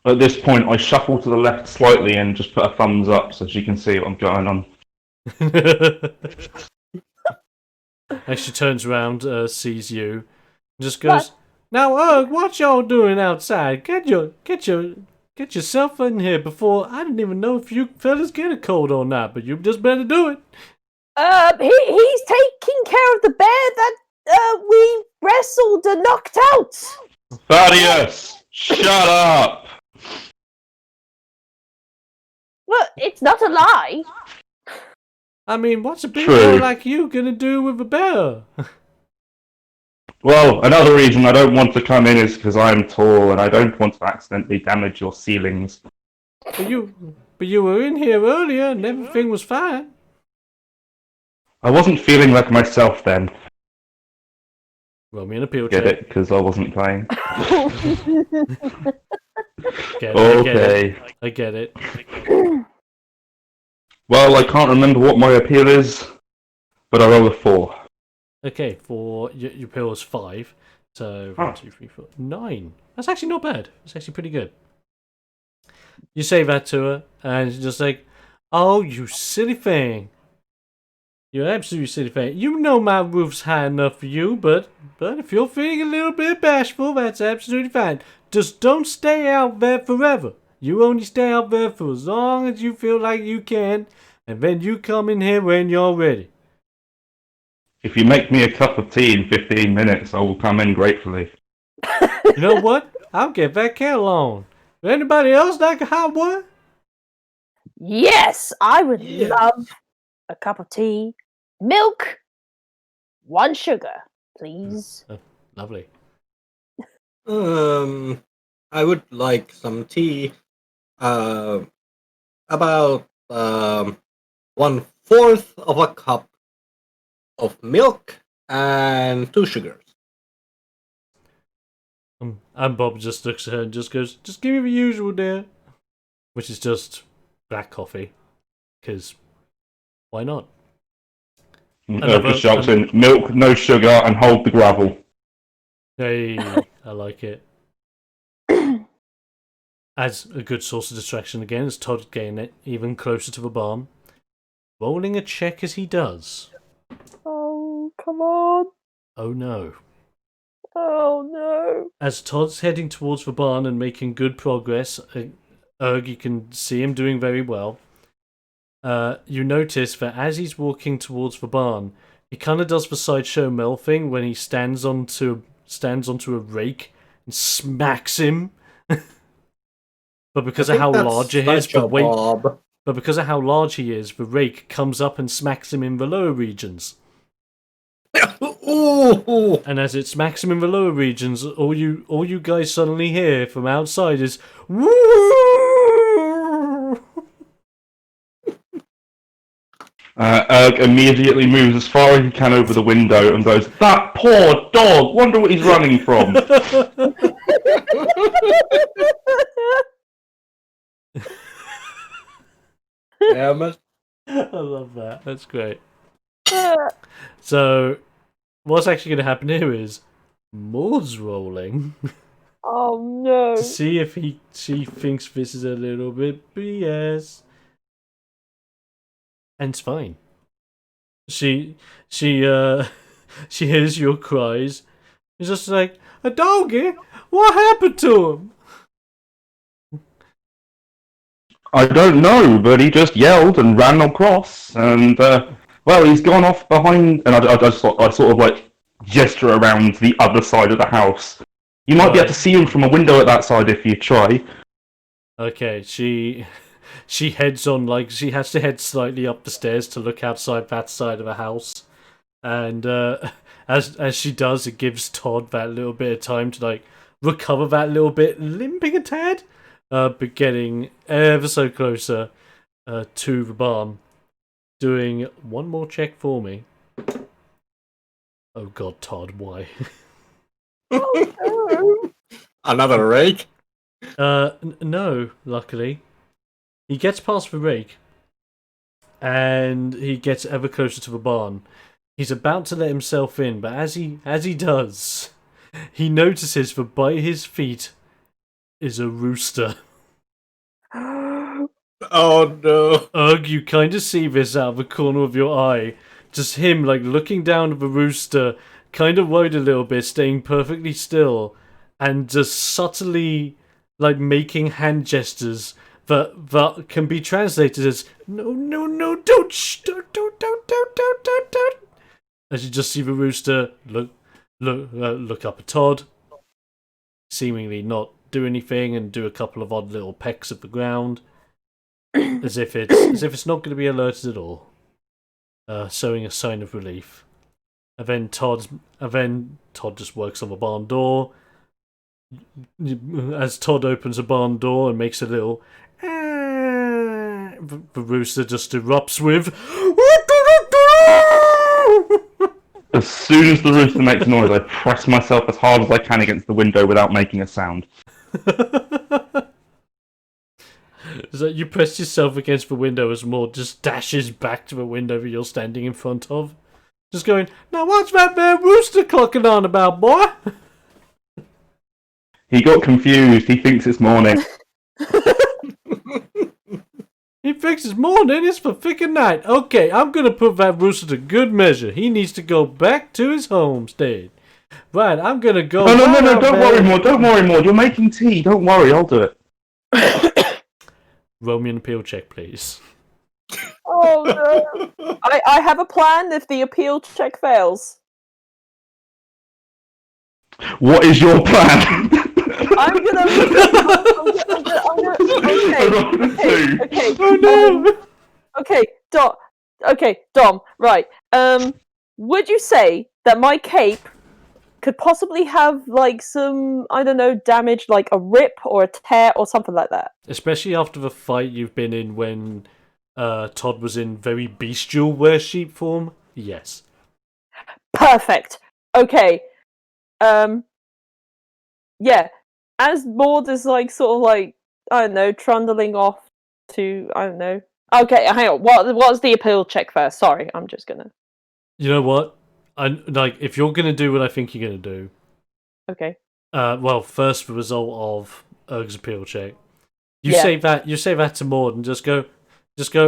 Speaker 2: At this point, I shuffle to the left slightly and just put a thumbs up so she can see what I'm going on.
Speaker 1: As she turns around, sees you, and just goes, Now, Urg, what y'all doing outside? Get yourself in here before I didn't even know if you fellas get a cold or not, but you just better do it.
Speaker 4: He's taking care of the bear that we wrestled and knocked out.
Speaker 2: Thaddeus, shut up!
Speaker 4: Well, it's not a lie.
Speaker 1: I mean, what's a big
Speaker 2: True.
Speaker 1: boy like you gonna do with a bear?
Speaker 2: Well, another reason I don't want to come in is because I'm tall and I don't want to accidentally damage your ceilings.
Speaker 1: But you were in here earlier and everything was fine.
Speaker 2: I wasn't feeling like myself then.
Speaker 1: Roll me an appeal
Speaker 2: Get
Speaker 1: check.
Speaker 2: it? Because I wasn't playing.
Speaker 1: I get it.
Speaker 2: Well, I can't remember what my appeal is, but I roll a 4.
Speaker 1: Okay, for your appeal is 5. So 1, 2, 3, 4, 9. That's actually not bad. That's actually pretty good. You say that to her, and she's just like, "Oh, you silly thing! You absolutely silly thing! You know my roof's high enough for you, but if you're feeling a little bit bashful, that's absolutely fine. Just don't stay out there forever. You only stay out there for as long as you feel like you can, and then you come in here when you're ready."
Speaker 2: If you make me a cup of tea in 15 minutes, I will come in gratefully.
Speaker 1: You know what? I'll get that kettle on. Anybody else like a hot one?
Speaker 4: Yes, I would love a cup of tea, milk, 1 sugar, please.
Speaker 1: Oh, lovely.
Speaker 3: I would like some tea. About 1/4 of a cup of milk and 2 sugars.
Speaker 1: And Bob just looks at her and just goes, "Just give me the usual, dear," which is just black coffee, because why not?
Speaker 2: Just shouts in, milk, no sugar, and hold the gravel.
Speaker 1: Hey, I like it. As a good source of distraction again, as Todd getting it even closer to the barn, rolling a check as he does.
Speaker 4: Oh, come on.
Speaker 1: Oh no.
Speaker 4: Oh, no.
Speaker 1: As Todd's heading towards the barn and making good progress, you can see him doing very well. You notice that as he's walking towards the barn, he kind of does the sideshow Mel thing when he stands onto a rake and smacks him. But because of how large he is, the rake comes up and smacks him in the lower regions.
Speaker 3: Ooh.
Speaker 1: And as it smacks him in the lower regions, all you guys suddenly hear from outside is "Woo!"
Speaker 2: Erg immediately moves as far as he can over the window and goes, "That poor dog! Wonder what he's running from."
Speaker 3: Damn it.
Speaker 1: I love that. That's great. So, what's actually going to happen here is Maud's rolling
Speaker 4: Oh, no.
Speaker 1: to see if she thinks this is a little bit BS, and it's fine. She hears your cries. It's just like, "A doggy? What happened to him?"
Speaker 2: I don't know, but he just yelled and ran across, and well, he's gone off behind. And I sort of like gesture around the other side of the house. You might be able to see him from a window at that side if you try.
Speaker 1: Okay, she heads on, like, she has to head slightly up the stairs to look outside that side of the house, and as she does, it gives Todd that little bit of time to like recover that little bit, limping a tad, but getting ever so closer to the barn. Doing one more check for me. Oh God, Todd, why?
Speaker 3: Another rake?
Speaker 1: No, luckily. He gets past the rake, and he gets ever closer to the barn. He's about to let himself in, but as he does, he notices that by his feet is a rooster.
Speaker 3: Oh no.
Speaker 1: Ugh, you kind of see this out of the corner of your eye. Just him, like, looking down at the rooster, kind of worried a little bit, staying perfectly still, and just subtly, like, making hand gestures that can be translated as, no, no, no, don't, shh, don't. As you just see the rooster look up at Todd, seemingly not do anything, and do a couple of odd little pecks at the ground. As if it's not going to be alerted at all, showing a sign of relief. And then Todd just works on the barn door. As Todd opens the barn door and makes a little, the rooster just erupts with.
Speaker 2: As soon as the rooster makes noise, I press myself as hard as I can against the window without making a sound.
Speaker 1: So you press yourself against the window as Maud just dashes back to the window that you're standing in front of. Just going, now what's that there rooster clocking on about, boy?
Speaker 2: He got confused. He thinks it's morning.
Speaker 1: He thinks it's morning, it's for freaking night. Okay, I'm gonna put that rooster to good measure. He needs to go back to his homestead. Right, I'm gonna go.
Speaker 2: No, don't worry, Maud. You're making tea. Don't worry, I'll do it.
Speaker 1: Roll me an appeal check, please.
Speaker 4: Oh no! I have a plan if the appeal check fails.
Speaker 2: What is your plan?
Speaker 4: I'm gonna. Okay.
Speaker 1: Oh no!
Speaker 4: Okay, Dom. Right. Would you say that my cape could possibly have like some, I don't know, damage, like a rip or a tear or something like that?
Speaker 1: Especially after the fight you've been in when Todd was in very bestial wear sheep form. Yes.
Speaker 4: Perfect. Okay. Yeah. As Maud is like sort of like, I don't know, trundling off to, I don't know. Okay, hang on. What's the appeal check first? Sorry, I'm just gonna.
Speaker 1: You know what? If you're gonna do what I think you're gonna do.
Speaker 4: Okay.
Speaker 1: Well, first the result of Erg's appeal check. You
Speaker 4: Yeah.
Speaker 1: say that to Maud and just go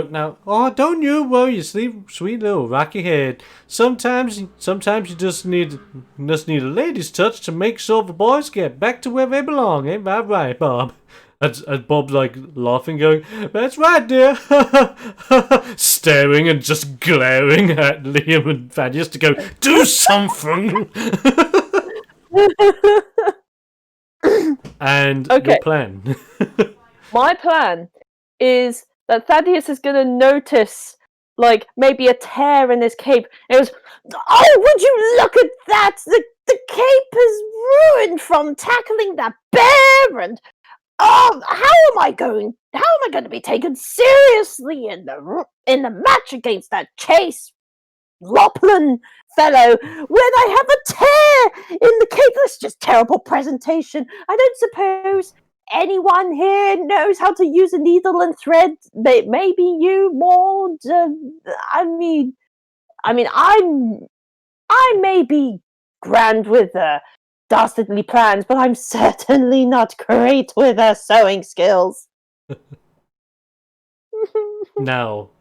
Speaker 1: now. Oh, don't you worry, you sweet little rocky head. Sometimes you just need a lady's touch to make sure the boys get back to where they belong. Ain't that right, Bob? And Bob's like laughing, going, "That's right, dear," staring and just glaring at Liam and Thaddeus to go, "Do something." And
Speaker 4: Okay.
Speaker 1: your plan.
Speaker 4: My plan is that Thaddeus is going to notice, like, maybe a tear in his cape. And it was, oh, would you look at that? The cape is ruined from tackling that bear, and how am I going to be taken seriously in the match against that Chase Loplan fellow when I have a tear in the cape? That's just terrible presentation. I don't suppose anyone here knows how to use a needle and thread. Maybe you, Maud. I mean, I may be grand with dastardly plans, but I'm certainly not great with sewing skills.
Speaker 1: Now,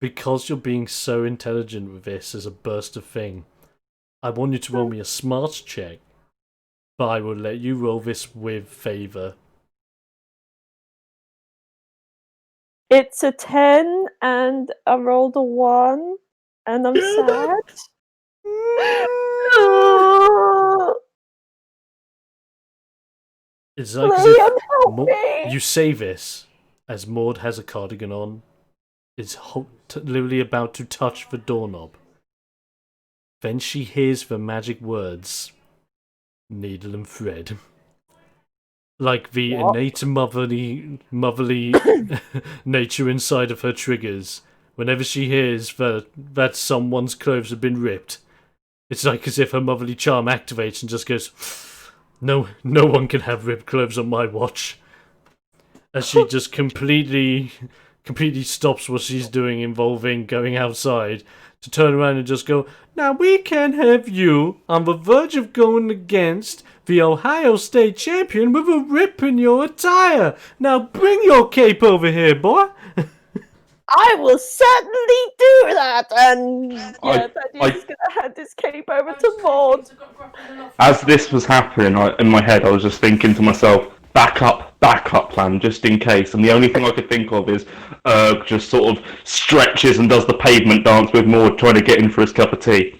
Speaker 1: because you're being so intelligent with this as a burst of thing, I want you to roll me a smarts check, but I will let you roll this with favour.
Speaker 4: It's a 10, and I rolled a 1, and I'm sad.
Speaker 1: It's like as if
Speaker 4: Liam, help me!
Speaker 1: you say this as Maud has a cardigan on, is literally about to touch the doorknob. Then she hears the magic words, needle and thread. Like the innate motherly nature inside of her triggers. Whenever she hears that someone's clothes have been ripped, it's like as if her motherly charm activates and just goes, no one can have ripped clothes on my watch. As she just completely stops what she's doing involving going outside to turn around and just go, now we can't have you on the verge of going against the Ohio State champion with a rip in your attire. Now bring your cape over here, boy.
Speaker 4: I will certainly do that, and Thaddeus is going to hand his cape over to Maud.
Speaker 2: As this was happening, in my head, I was just thinking to myself, backup plan, just in case. And the only thing I could think of is just sort of stretches and does the pavement dance with Maud trying to get in for his cup of tea.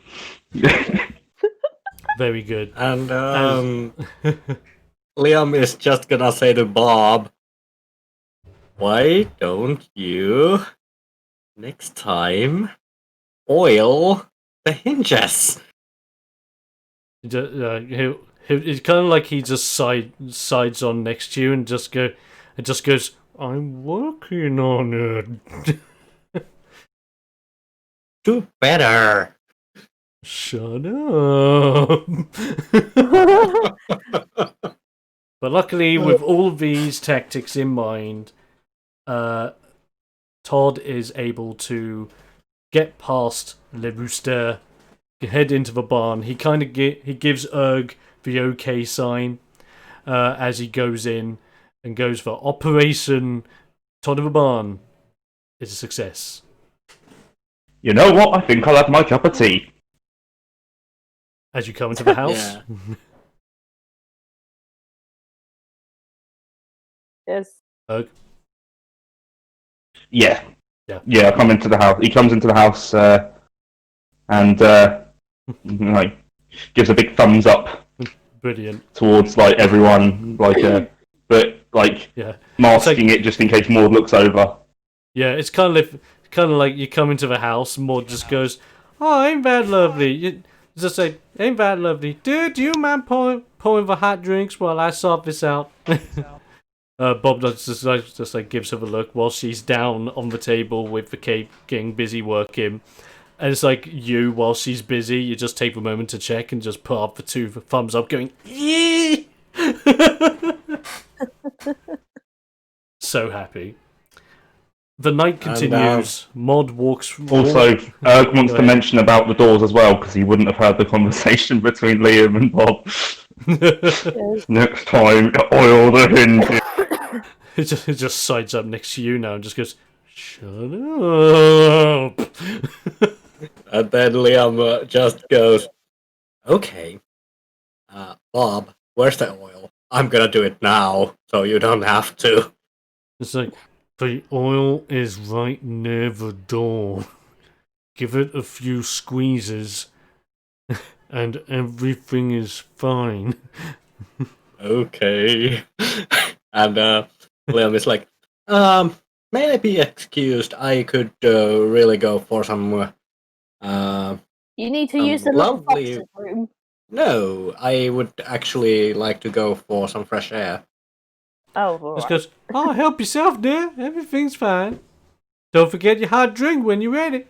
Speaker 1: Very good.
Speaker 3: And Liam is just gonna say to Bob, why don't you, next time, oil the hinges?
Speaker 1: It's kind of like he just sides on next to you and just goes, I'm working on it.
Speaker 3: Do better.
Speaker 1: Shut up. But luckily, with all of these tactics in mind, Todd is able to get past Le Rooster, head into the barn. He kind of he gives Erg the OK sign as he goes in and goes for Operation Todd of the Barn. It's a success.
Speaker 2: You know what? I think I'll have my cup of tea.
Speaker 1: As you come into the house.
Speaker 3: Yeah.
Speaker 4: Yes.
Speaker 1: Erg.
Speaker 2: Yeah.
Speaker 1: Yeah.
Speaker 2: I come into the house. He comes into the house and like gives a big thumbs up.
Speaker 1: Brilliant.
Speaker 2: Towards like everyone, but masking it just in case Maud looks over.
Speaker 1: Yeah, it's kind of like you come into the house, and Maud just goes, "Oh, ain't that lovely?" You just say, "Ain't that lovely, dude? Do you mind pouring the hot drinks while I sort this out?" Bob just gives her a look while she's down on the table with the cape, getting busy working. And it's like you, while she's busy, you just take a moment to check and just put up the two thumbs up, going, "Yee!" So happy. The night continues. Maud walks.
Speaker 2: Also, Erg wants to mention about the doors as well, because he wouldn't have heard the conversation between Liam and Bob. Next time, oil the hinges.
Speaker 1: It just sides up next to you now and just goes, "Shut up."
Speaker 3: And then Liam just goes, okay, Bob, where's the oil? I'm gonna do it now, so you don't have to.
Speaker 1: It's like, the oil is right near the door. Give it a few squeezes, and everything is fine.
Speaker 3: Okay. And Liam is like, may I be excused? I could really go for some...
Speaker 4: you need to use the little
Speaker 3: lovely...
Speaker 4: fox's room.
Speaker 3: No, I would actually like to go for some fresh air.
Speaker 4: Oh, all
Speaker 1: Just
Speaker 4: right.
Speaker 1: goes, "Oh, help yourself, dear. Everything's fine. Don't forget your hot drink when you're ready."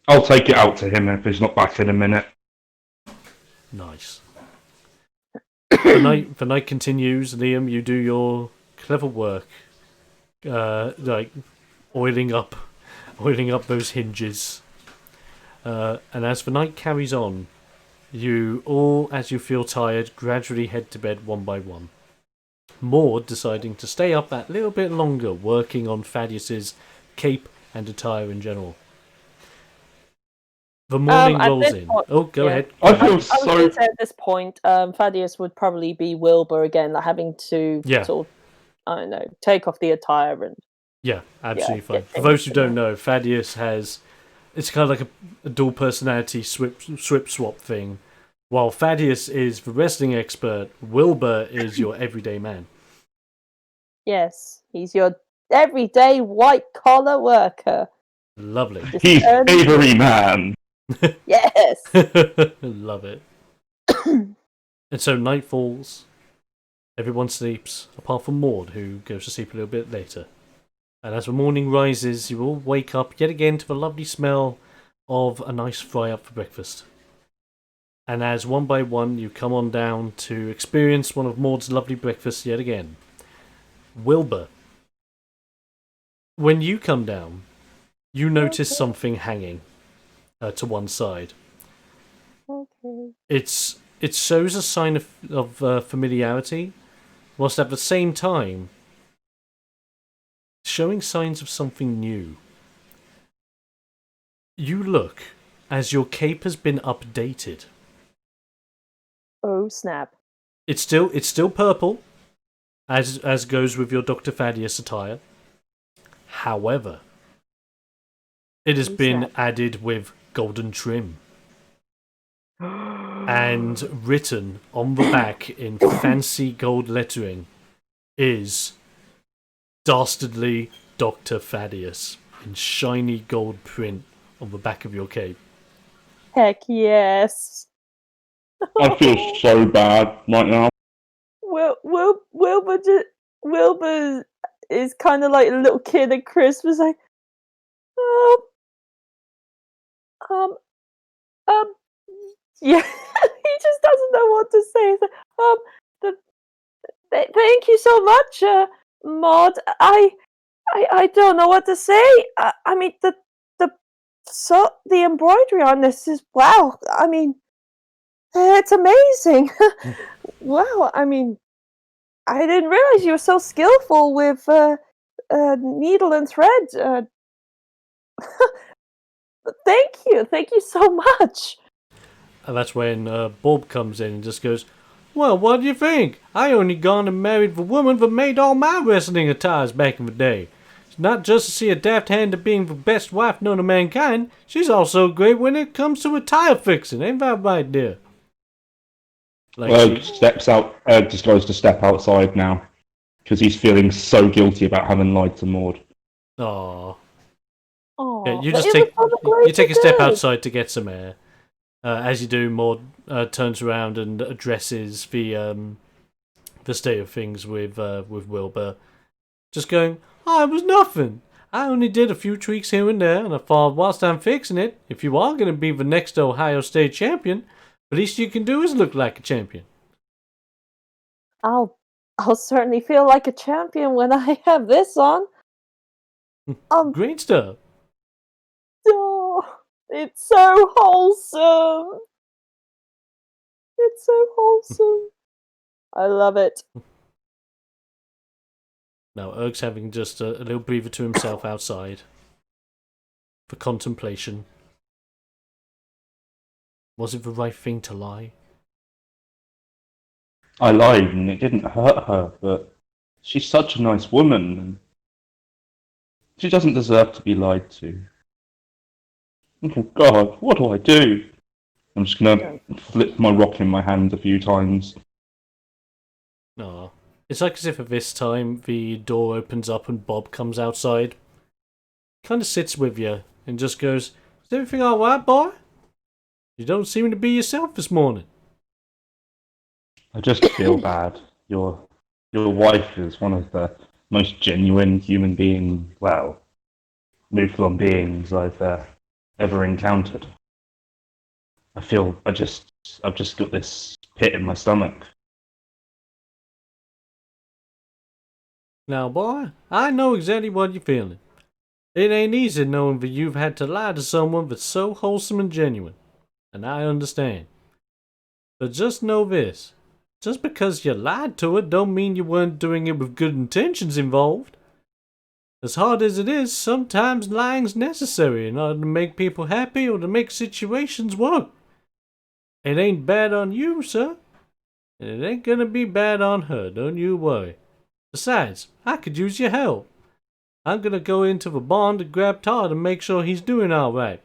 Speaker 2: I'll take it out to him if he's not back in a minute.
Speaker 1: Nice. The night continues. Liam, you do your clever work, like oiling up those hinges. And as the night carries on, you all, as you feel tired, gradually head to bed one by one. Maud deciding to stay up that little bit longer, working on Thaddeus's cape and attire in general. The morning rolls in. Go ahead.
Speaker 2: I feel
Speaker 4: I was going to say at this point, Thaddeus would probably be Wilbur again, like having to sort of I don't know, take off the attire and
Speaker 1: Yeah, absolutely fine.
Speaker 4: get
Speaker 1: For those
Speaker 4: things
Speaker 1: who
Speaker 4: to
Speaker 1: don't know, Thaddeus has... It's kind of like a dual personality swip swap thing. While Thaddeus is the wrestling expert, Wilbur is your everyday man.
Speaker 4: Yes, he's your everyday white collar worker.
Speaker 1: Lovely.
Speaker 4: Just
Speaker 2: He's
Speaker 4: earning-
Speaker 2: every man.
Speaker 4: Yes.
Speaker 1: Love it. And so night falls. Everyone sleeps, apart from Maud, who goes to sleep a little bit later. And as the morning rises, you all wake up yet again to the lovely smell of a nice fry up for breakfast. And as one by one you come on down to experience one of Maud's lovely breakfasts yet again. Wilbur. When you come down, you notice something hanging to one side.
Speaker 4: Okay.
Speaker 1: It shows a sign of familiarity, whilst at the same time showing signs of something new. You look as your cape has been updated.
Speaker 4: Oh snap.
Speaker 1: It's still purple, as goes with your Dr. Thaddeus attire. However, it has been added with golden trim. And written on the back in fancy gold lettering is Dastardly Dr. Thaddeus in shiny gold print on the back of your cape.
Speaker 4: Heck yes.
Speaker 2: I feel so bad right now.
Speaker 4: Wilbur is kind of like a little kid at Christmas, like, um, yeah. He just doesn't know what to say. He's like, thank you so much, Maud. I don't know what to say. I mean, the embroidery on this is wow. I mean, it's amazing. Wow. I mean, I didn't realize you were so skillful with needle and thread. Thank you so much.
Speaker 1: And that's when Bob comes in and just goes, "Well, what do you think? I only gone and married the woman that made all my wrestling attires back in the day. It's not just to see a daft hand of being the best wife known to mankind, she's also great when it comes to attire fixing, ain't that right, dear?" Like
Speaker 2: Steps out, just goes to step outside now because he's feeling so guilty about having lied to Maud.
Speaker 1: Aww.
Speaker 4: Aww,
Speaker 1: Yeah, you
Speaker 4: but
Speaker 1: just
Speaker 4: it
Speaker 1: take
Speaker 4: was for the
Speaker 1: you take a
Speaker 4: greater
Speaker 1: step
Speaker 4: good.
Speaker 1: outside to get some air. As you do, Maud turns around and addresses the state of things with Wilbur, just going, "Oh, it was nothing. I only did a few tweaks here and there, and I thought whilst I'm fixing it, if you are going to be the next Ohio State champion, the least you can do is look like a champion."
Speaker 4: I'll certainly feel like a champion when I have this on.
Speaker 1: Great stuff.
Speaker 4: Oh, it's so wholesome. It's so wholesome. I love it.
Speaker 1: Now, Erg's having just a little breather to himself outside for contemplation. Was it the right thing to lie?
Speaker 2: I lied and it didn't hurt her, but she's such a nice woman. And she doesn't deserve to be lied to. Oh God, what do I do? I'm just gonna flip my rock in my hand a few times.
Speaker 1: No. It's like as if at this time the door opens up and Bob comes outside. Kind of sits with you and just goes, "Is everything alright, boy? You don't seem to be yourself this morning."
Speaker 2: I just feel bad. Your wife is one of the most genuine human beings, well, Muflon beings I've ever encountered. I've just got this pit in my stomach.
Speaker 1: Now, boy, I know exactly what you're feeling. It ain't easy knowing that you've had to lie to someone that's so wholesome and genuine. And I understand. But just know this. Just because you lied to her don't mean you weren't doing it with good intentions involved. As hard as it is, sometimes lying's necessary in order to make people happy or to make situations work. It ain't bad on you, sir. And it ain't gonna be bad on her, don't you worry. Besides, I could use your help. I'm gonna go into the barn to grab Todd and make sure he's doing all right.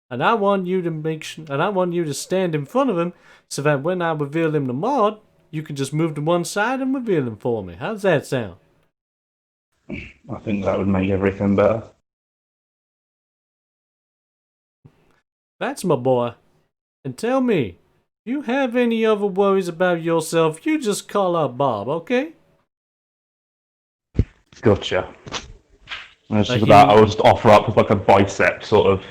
Speaker 1: And I want you to stand in front of him so that when I reveal him to Maud, you can just move to one side and reveal him for me. How's that sound?
Speaker 2: I think that would make everything better.
Speaker 1: That's my boy. And tell me, if you have any other worries about yourself, you just call up Bob, okay?
Speaker 2: Gotcha. And it's
Speaker 1: Like
Speaker 2: just about,
Speaker 1: you-
Speaker 2: I would just offer up with like a bicep sort of,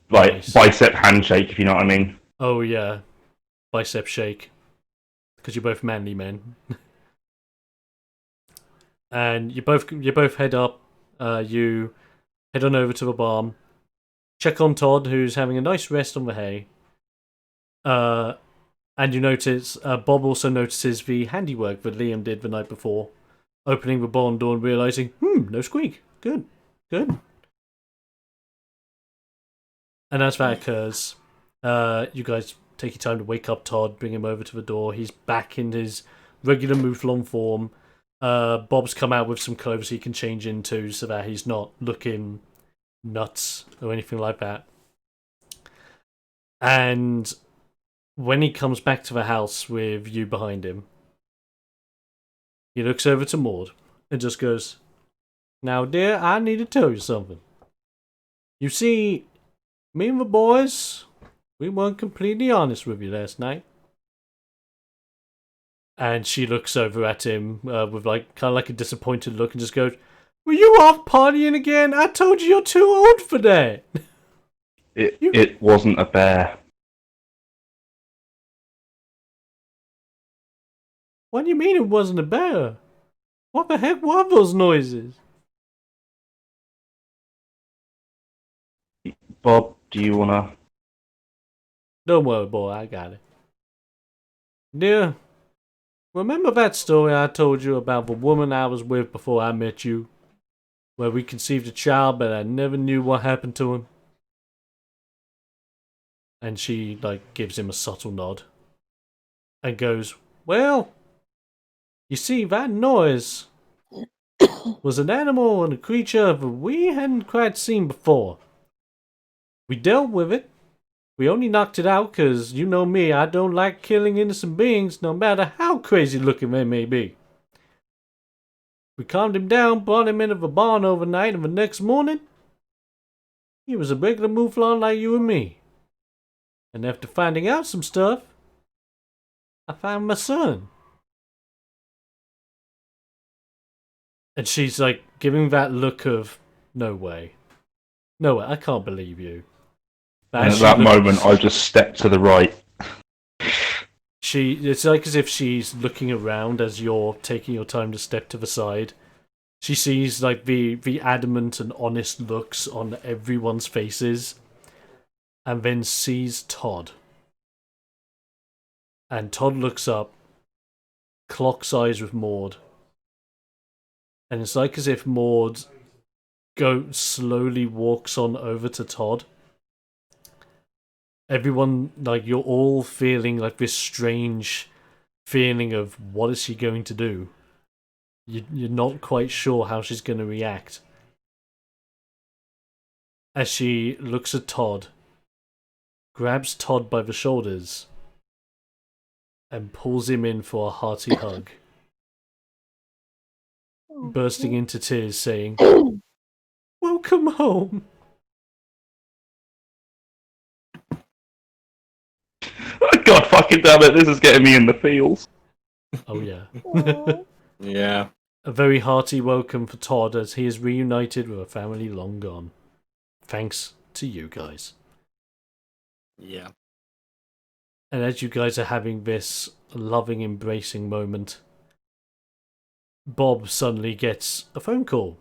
Speaker 2: like
Speaker 1: Nice.
Speaker 2: bicep handshake, if you know what I mean.
Speaker 1: Oh yeah, bicep shake. Because you're both manly men. And you both head up. You head on over to the barn. Check on Todd, who's having a nice rest on the hay. And you notice Bob also notices the handiwork that Liam did the night before, opening the barn door and realizing, no squeak. Good. And as that occurs, you guys take your time to wake up Todd, bring him over to the door. He's back in his regular mouflon form. Bob's come out with some clothes he can change into so that he's not looking nuts or anything like that. And when he comes back to the house with you behind him, he looks over to Maud and just goes, "Now, dear, I need to tell you something. You see, me and the boys, we weren't completely honest with you last night." And she looks over at him with like kind of like a disappointed look and just goes, "Were you off partying again? I told you you're too old for that."
Speaker 2: It wasn't a bear.
Speaker 1: What do you mean it wasn't a bear? What the heck were those noises?
Speaker 2: Bob, do you wanna...
Speaker 1: Don't worry, boy, I got it. Dear, remember that story I told you about the woman I was with before I met you? Where we conceived a child but I never knew what happened to him? And she, like, gives him a subtle nod. And goes, "Well, you see, that noise was an animal and a creature that we hadn't quite seen before. We dealt with it. We only knocked it out because, you know me, I don't like killing innocent beings, no matter how crazy looking they may be. We calmed him down, brought him into the barn overnight, and the next morning, he was a regular mouflon like you and me. And after finding out some stuff, I found my son." And she's like giving that look of, no way. No way, I can't believe you.
Speaker 2: And at
Speaker 1: she
Speaker 2: that
Speaker 1: look-
Speaker 2: moment, I just stepped to the right.
Speaker 1: It's like as if she's looking around as you're taking your time to step to the side. She sees like the adamant and honest looks on everyone's faces, and then sees Todd. And Todd looks up, clocks eyes with Maud, and it's like as if Maud slowly walks on over to Todd. Everyone, like, you're all feeling like this strange feeling of what is she going to do? You're not quite sure how she's going to react. As she looks at Todd, grabs Todd by the shoulders, and pulls him in for a hearty hug, bursting into tears, saying, "Welcome home."
Speaker 2: God fucking damn it, this is getting me in the feels.
Speaker 1: Oh yeah.
Speaker 3: Yeah.
Speaker 1: A very hearty welcome for Todd as he is reunited with a family long gone. Thanks to you guys.
Speaker 3: Yeah.
Speaker 1: And as you guys are having this loving, embracing moment, Bob suddenly gets a phone call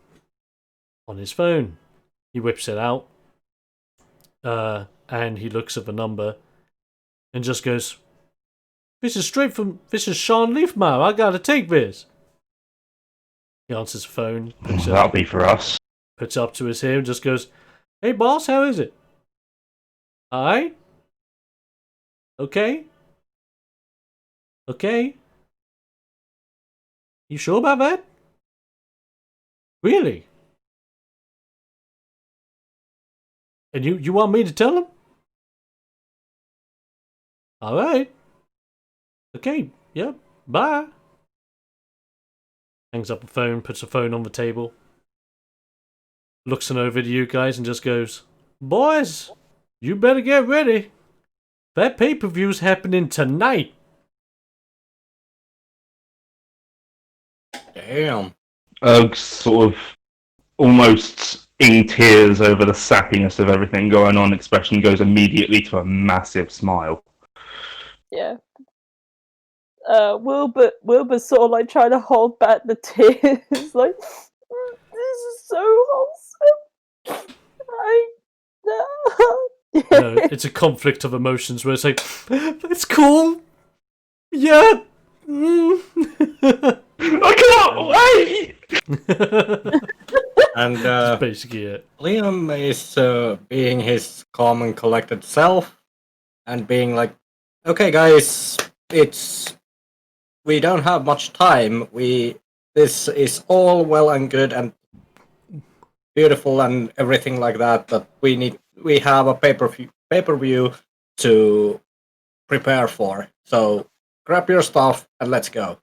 Speaker 1: on his phone. He whips it out, and he looks at the number and just goes, This is Sean Leafmeyer. I gotta take this." He answers the phone,
Speaker 2: That'll be for us.
Speaker 1: puts it up to his ear and just goes, "Hey boss, how is it? Alright? Okay? Okay?" You sure about that? Really? And you want me to tell him? All right. Okay. Yep. Bye. Hangs up the phone, puts the phone on the table, looks over to you guys and just goes, "Boys, you better get ready. That pay-per-view's happening tonight."
Speaker 3: Damn.
Speaker 2: Sort of almost in tears over the sappiness of everything going on, expression goes immediately to a massive smile.
Speaker 4: Yeah. Wilbur's sort of like trying to hold back the tears, like, this is so wholesome.
Speaker 1: It's a conflict of emotions where it's like, "That's cool. Yeah."
Speaker 2: I can't wait!
Speaker 3: And
Speaker 1: That's basically it.
Speaker 3: Liam is being his calm and collected self, and being like, "Okay, guys, we don't have much time. This is all well and good and beautiful and everything like that, but we have a pay-per-view to prepare for. So grab your stuff and let's go."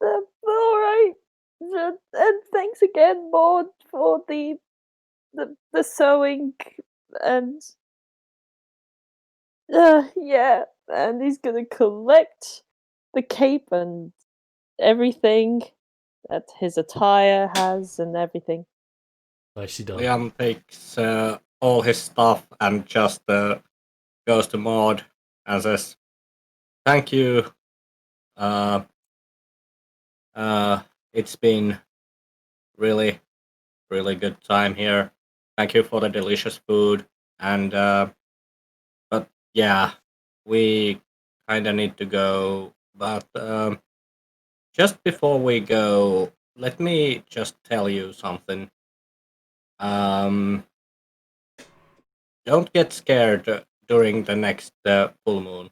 Speaker 4: All right. And thanks again, Maud, for the sewing and yeah. And he's gonna collect the cape and everything that his attire has and everything.
Speaker 1: Nicely done.
Speaker 3: Liam takes all his stuff and just goes to Maud and says, "Thank you. It's been really, really good time here. Thank you for the delicious food. And but yeah, we kind of need to go. But just before we go, let me just tell you something. Don't get scared during the next full moon.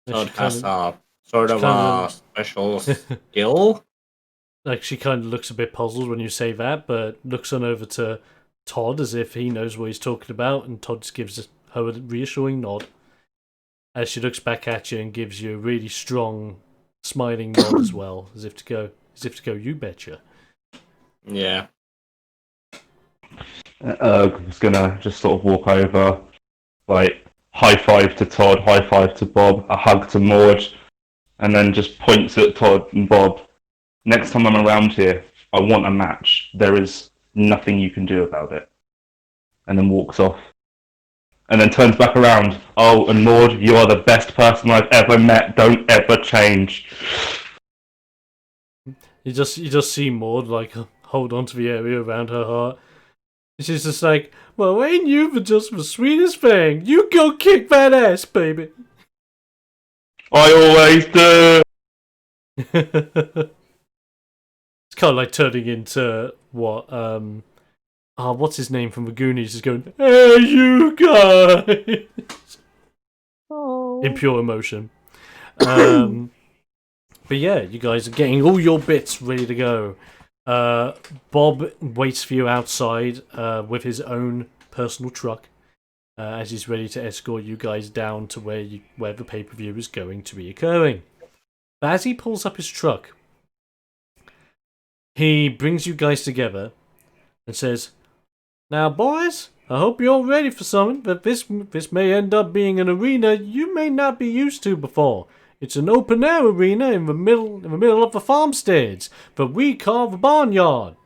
Speaker 3: Todd has a sort of a special skill.
Speaker 1: Like, she kind of looks a bit puzzled when you say that, but looks on over to Todd as if he knows what he's talking about, and Todd just gives her a reassuring nod as she looks back at you and gives you a really strong, smiling nod as well, as if to go, "You betcha."
Speaker 3: Yeah.
Speaker 2: Was gonna just sort of walk over, like, high five to Todd, high five to Bob, a hug to Maud, and then just points at Todd and Bob. "Next time I'm around here, I want a match. There is nothing you can do about it." And then walks off. And then turns back around. "Oh, and Maud, you are the best person I've ever met. Don't ever change."
Speaker 1: You just see Maud like hold on to the area around her heart. And she's just like, "Well, ain't you just the sweetest thing? You go kick that ass, baby."
Speaker 2: "I always do."
Speaker 1: It's kind of like turning into what what's his name from the Goonies is going, "Hey, you guys!"
Speaker 4: Oh.
Speaker 1: In pure emotion. But yeah, you guys are getting all your bits ready to go. Bob waits for you outside with his own personal truck as he's ready to escort you guys down to where the pay-per-view is going to be occurring. But as he pulls up his truck, he brings you guys together and says, "Now, boys, I hope you're all ready for something, but this may end up being an arena you may not be used to before. It's an open-air arena in the middle of the farmsteads that we call the Barnyard.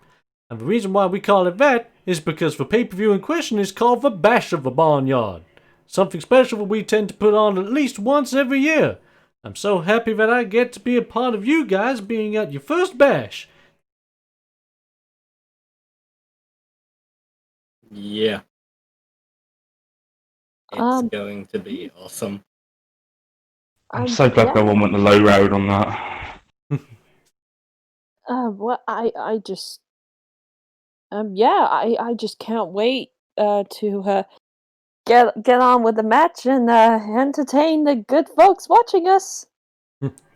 Speaker 1: And the reason why we call it that is because the pay-per-view in question is called the Bash of the Barnyard. Something special that we tend to put on at least once every year. I'm so happy that I get to be a part of you guys being at your first bash."
Speaker 3: Yeah. It's going to be awesome.
Speaker 2: I'm so glad no one went the low road on that.
Speaker 4: Well, I just, I just can't wait to get on with the match and entertain the good folks watching us.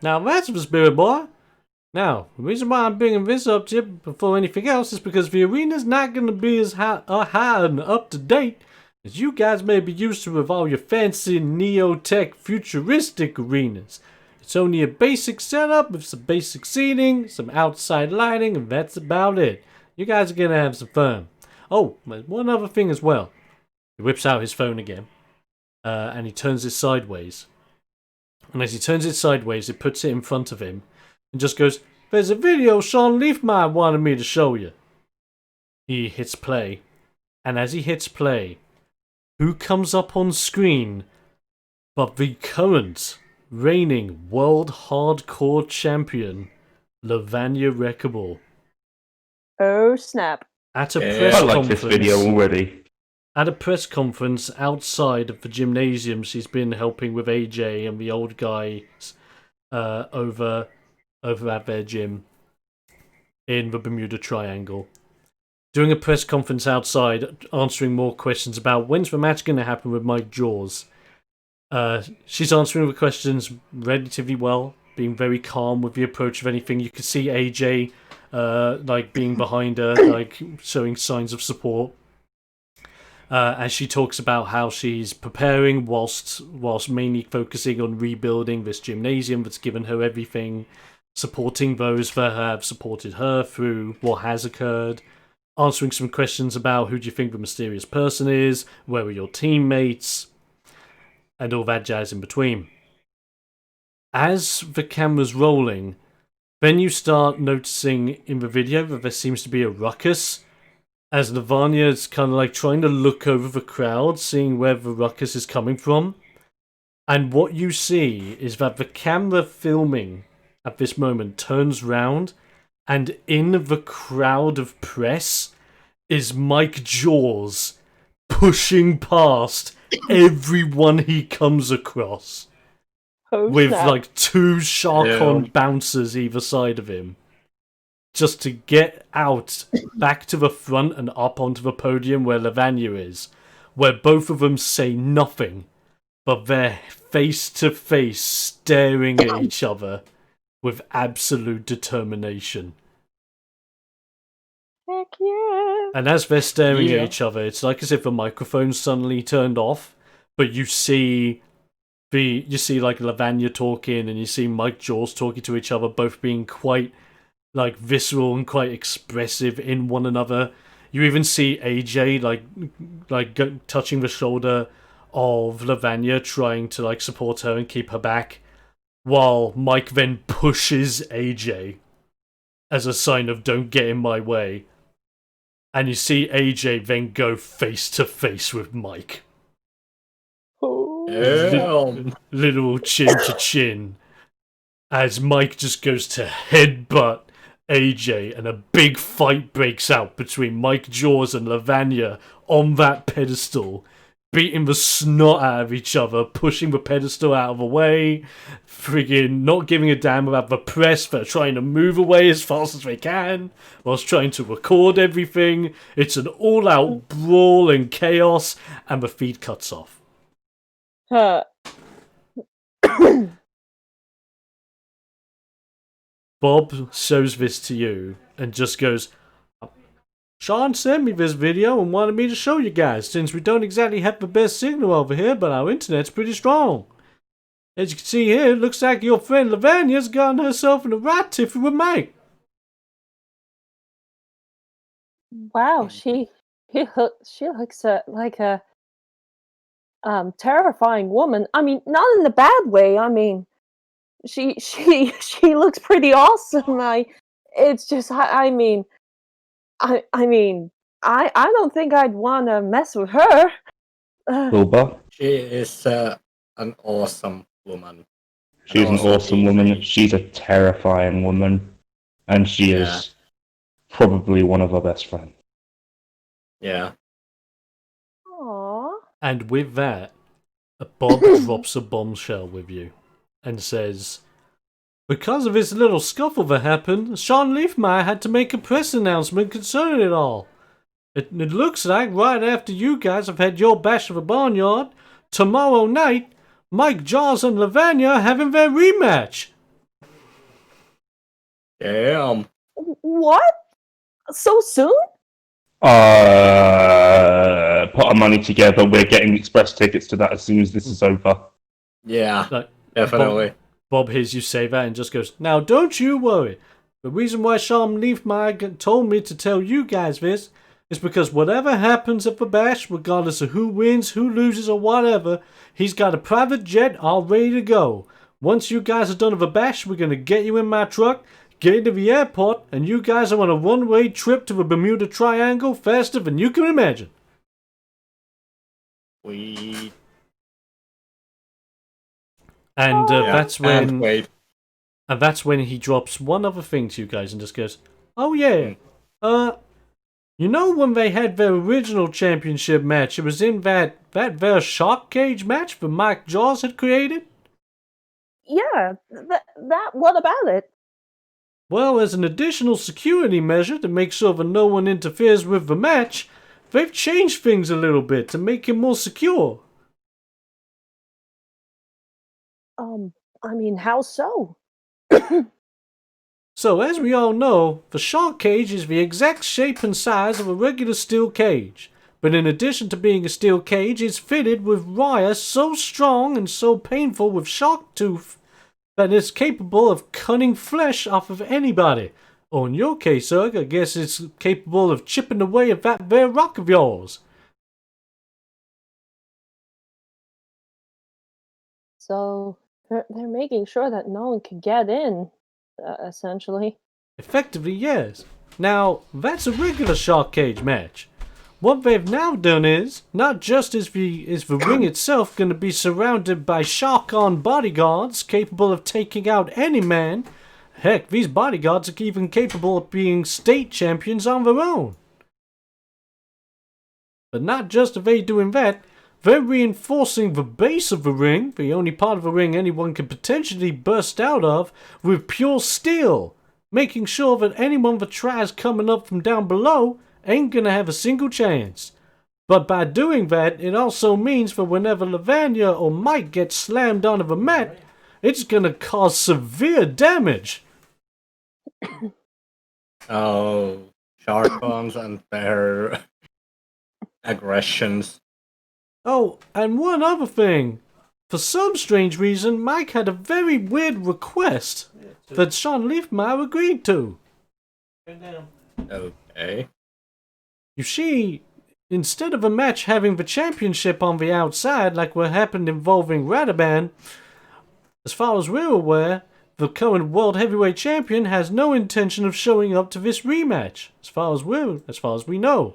Speaker 1: Now that's the spirit, boy. Now, the reason why I'm bringing this up to you before anything else is because the arena's not going to be as high and up to date as you guys may be used to with all your fancy neo-tech futuristic arenas. It's only a basic setup with some basic seating, some outside lighting, and that's about it. You guys are going to have some fun. Oh, one other thing as well. He whips out his phone again, and he turns it sideways. And as he turns it sideways, it puts it in front of him, and just goes, "There's a video Sean Leafmeyer wanted me to show you." He hits play, and as he hits play, who comes up on screen but the current reigning world hardcore champion, Lavanya Wreckable.
Speaker 4: Oh snap!
Speaker 1: At a
Speaker 3: Yeah.
Speaker 1: press
Speaker 2: I like
Speaker 1: conference.
Speaker 2: this video already.
Speaker 1: At a press conference outside of the gymnasium, she's been helping with AJ and the old guys over at their gym in the Bermuda Triangle. Doing a press conference outside, answering more questions about when's the match going to happen with Mike Jaws. She's answering the questions relatively well, being very calm with the approach of anything. You can see AJ being behind her, showing signs of support. As she talks about how she's preparing whilst mainly focusing on rebuilding this gymnasium that's given her everything, supporting those that have supported her through what has occurred, answering some questions about who do you think the mysterious person is, where are your teammates, and all that jazz in between. As the camera's rolling, then you start noticing in the video that there seems to be a ruckus, as Lavanya is kind of trying to look over the crowd, seeing where the ruckus is coming from. And what you see is that the camera filming at this moment turns round, and in the crowd of press is Mike Jaws pushing past everyone he comes across.
Speaker 4: Oh
Speaker 1: With
Speaker 4: snap!
Speaker 1: two Sharkon
Speaker 3: Yeah.
Speaker 1: bouncers either side of him. Just to get out back to the front and up onto the podium where Lavanya is, where both of them say nothing, but they're face to face staring at each other with absolute determination.
Speaker 4: Heck yeah!
Speaker 1: And as they're staring
Speaker 3: Yeah.
Speaker 1: at each other, it's like as if the microphone suddenly turned off, but you see Lavanya talking and you see Mike Jaws talking to each other, both being quite visceral and quite expressive in one another. You even see AJ touching the shoulder of Lavanya, trying to support her and keep her back, while Mike then pushes AJ as a sign of "don't get in my way." And you see AJ then go face to face with Mike.
Speaker 4: Oh.
Speaker 3: Damn.
Speaker 1: Literal chin to chin. As Mike just goes to headbutt AJ, and a big fight breaks out between Mike Jaws and Lavanya on that pedestal, beating the snot out of each other, pushing the pedestal out of the way, friggin' not giving a damn about the press that are trying to move away as fast as they can, whilst trying to record everything. It's an all-out brawl and chaos, and the feed cuts off. Bob shows this to you and just goes, "Sean sent me this video and wanted me to show you guys, since we don't exactly have the best signal over here, but our internet's pretty strong. As you can see here, it looks like your friend Lavanya's gotten herself in a right tiffy with Mike."
Speaker 4: Wow, she looks like a terrifying woman. I mean, not in the bad way. I mean, she looks pretty awesome. It's just I mean I don't think I'd want to mess with her.
Speaker 2: Wilbur,
Speaker 3: She is an awesome woman.
Speaker 2: she's an
Speaker 3: also
Speaker 2: awesome
Speaker 3: easy.
Speaker 2: woman. She's a terrifying woman. And she
Speaker 3: Yeah.
Speaker 2: is probably one of our best friends.
Speaker 3: Yeah.
Speaker 4: Aww.
Speaker 1: And with that, Bob drops a bombshell with you and says, "Because of this little scuffle that happened, Sean Leafmeyer had to make a press announcement concerning it all. It looks like right after you guys have had your bash of the Barnyard, tomorrow night, Mike Jaws and Lavanya are having their rematch.
Speaker 3: Damn.
Speaker 4: What? So soon?
Speaker 2: Put our money together. We're getting express tickets to that as soon as this is over.
Speaker 3: Yeah,
Speaker 1: Like,
Speaker 3: definitely.
Speaker 1: Bob hears you say that and just goes, "Now don't you worry. The reason why Sean Leafmeyer told me to tell you guys this is because whatever happens at the bash, regardless of who wins, who loses, or whatever, he's got a private jet all ready to go. Once you guys are done with the bash, we're going to get you in my truck, get you to the airport, and you guys are on a one-way trip to the Bermuda Triangle faster than you can imagine."
Speaker 3: We
Speaker 1: And that's when...
Speaker 3: can't wait.
Speaker 1: And that's when he drops one other thing to you guys and just goes, "Oh yeah, you know when they had their original championship match, it was in that their shark cage match that Mike Jaws had created?
Speaker 4: Yeah, what about it?
Speaker 1: Well, as an additional security measure to make sure that no one interferes with the match, they've changed things a little bit to make it more secure."
Speaker 4: I mean, how so?
Speaker 1: So, as we all know, the shark cage is the exact shape and size of a regular steel cage. But in addition to being a steel cage, it's fitted with wire so strong and so painful with shark tooth that it's capable of cutting flesh off of anybody. Or in your case, sir, I guess it's capable of chipping away at that there rock of yours.
Speaker 4: So they're making sure that no one can get in, essentially.
Speaker 1: Effectively, yes. Now, that's a regular shark cage match. What they've now done is, not just is the ring itself going to be surrounded by shark-on bodyguards capable of taking out any man, heck, these bodyguards are even capable of being state champions on their own. But not just are they doing that, they're reinforcing the base of the ring, the only part of the ring anyone could potentially burst out of, with pure steel, making sure that anyone that tries coming up from down below ain't gonna have a single chance. But by doing that, it also means that whenever Lavanya or Mike gets slammed onto the mat, it's gonna cause severe damage.
Speaker 3: Oh, shark bombs and their aggressions.
Speaker 1: Oh, and one other thing. For some strange reason, Mike had a very weird request that Sean Leafmeyer agreed to.
Speaker 3: Okay.
Speaker 1: You see, instead of a match having the championship on the outside like what happened involving Radaban, as far as we're aware, the current World Heavyweight Champion has no intention of showing up to this rematch, as far as we know.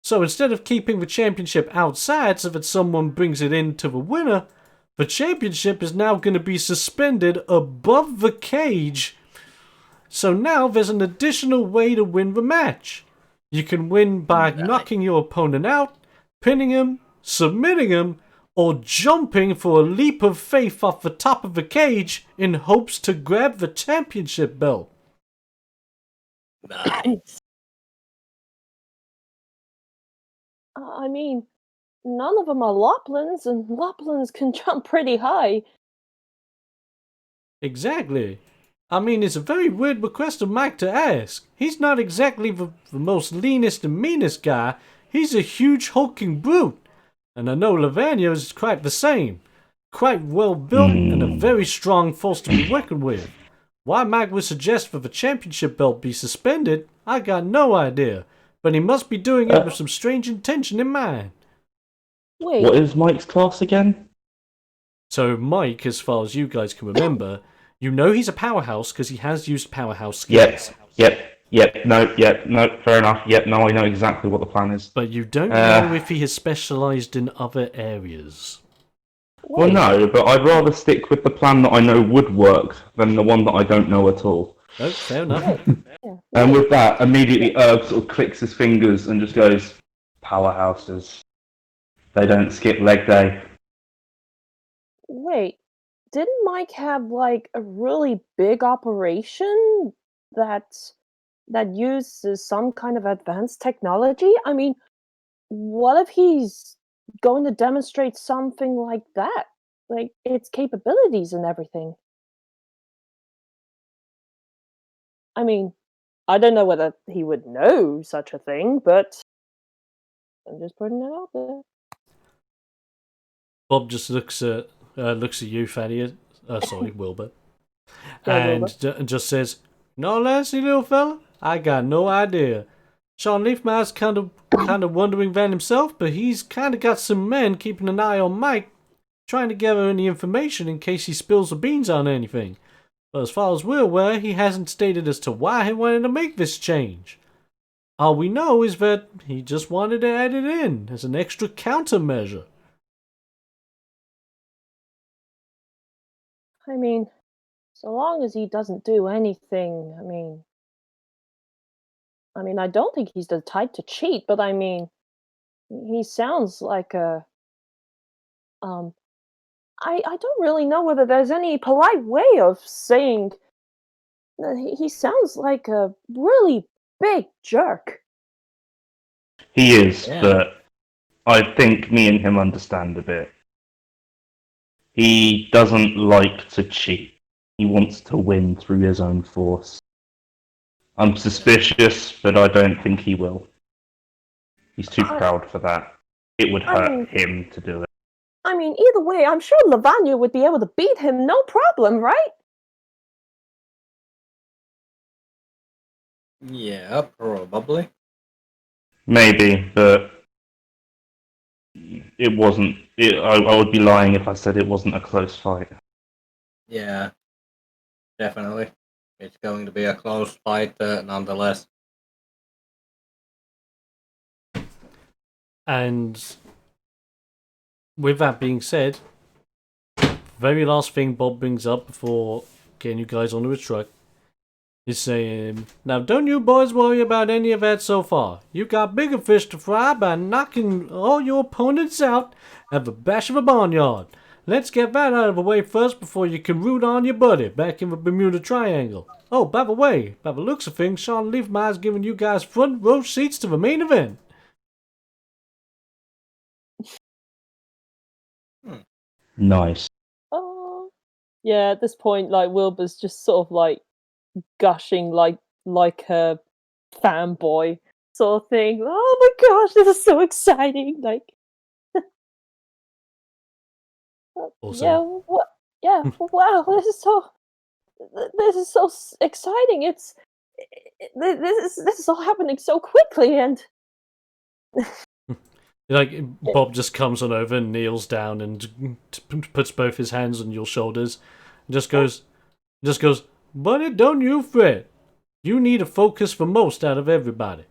Speaker 1: So instead of keeping the championship outside so that someone brings it in to the winner, the championship is now going to be suspended above the cage. So now there's an additional way to win the match. You can win by knocking your opponent out, pinning him, submitting him, or jumping for a leap of faith off the top of the cage in hopes to grab the championship belt.
Speaker 3: Nice.
Speaker 4: I mean, none of them are Loplins, and Loplins can jump pretty high.
Speaker 1: Exactly. I mean, it's a very weird request of Mike to ask. He's not exactly the most leanest and meanest guy. He's a huge hulking brute. And I know Lavanya is quite the same. Quite well built and a very strong force to be reckoned with. Why Mike would suggest that the championship belt be suspended, I got no idea. But he must be doing it with some strange intention in mind.
Speaker 4: Wait,
Speaker 2: What is Mike's class again?
Speaker 1: So Mike, as far as you guys can remember, you know he's a powerhouse because he has used powerhouse skills.
Speaker 2: Yep, no, fair enough. Yep, no, I know exactly what the plan is.
Speaker 1: But you don't know if he has specialised in other areas.
Speaker 2: Well, no, but I'd rather stick with the plan that I know would work than the one that I don't know at all.
Speaker 1: Oh, fair enough.
Speaker 2: And with that, immediately Erg sort of clicks his fingers and just goes, "Powerhouses. They don't skip leg day."
Speaker 4: Wait, didn't Mike have like a really big operation that that uses some kind of advanced technology? I mean, what if he's going to demonstrate something like that? Like its capabilities and everything. I mean, I don't know whether he would know such a thing, but I'm just putting it out there.
Speaker 1: Bob just looks at you, Thaddeus. Sorry, Wilbur,
Speaker 4: Yeah,
Speaker 1: and
Speaker 4: Wilbur.
Speaker 1: just says, "No, Lassie, little fella, I got no idea. Sean Leafman's kind of wondering that himself, but he's kind of got some men keeping an eye on Mike, trying to gather any information in case he spills the beans on anything. But as far as we're aware, he hasn't stated as to why he wanted to make this change. All we know is that he just wanted to add it in as an extra countermeasure."
Speaker 4: I mean, so long as he doesn't do anything, I mean, I don't think he's the type to cheat, but I mean, he sounds like a, um, I don't really know whether there's any polite way of saying that he sounds like a really big jerk.
Speaker 2: He is,
Speaker 3: Yeah.
Speaker 2: but I think me and him understand a bit. He doesn't like to cheat. He wants to win through his own force. I'm suspicious, but I don't think he will. He's too proud for that. It would hurt him to do it.
Speaker 4: I mean, either way, I'm sure Lavanya would be able to beat him no problem, right?
Speaker 3: Yeah, probably.
Speaker 2: Maybe, but it wasn't. I would be lying if I said it wasn't a close fight.
Speaker 3: Yeah, definitely. It's going to be a close fight, nonetheless.
Speaker 1: And with that being said, very last thing Bob brings up before getting you guys onto his truck is saying, "Now don't you boys worry about any of that so far. You got bigger fish to fry by knocking all your opponents out at the bash of a barnyard. Let's get that out of the way first before you can root on your buddy back in the Bermuda Triangle. Oh, by the way, by the looks of things, Sean Leafmeyer's giving you guys front row seats to the main event."
Speaker 2: Nice.
Speaker 4: Oh, yeah. At this point, like Wilbur's just sort of like gushing, like a fanboy sort of thing. Oh my gosh, this is so exciting! Like,
Speaker 1: Awesome.
Speaker 4: yeah, what? Yeah, wow, this is so exciting. This is all happening so quickly, and
Speaker 1: Like, Bob just comes on over and kneels down and puts both his hands on your shoulders and just goes, "Buddy, don't you fret. You need to focus the most out of everybody.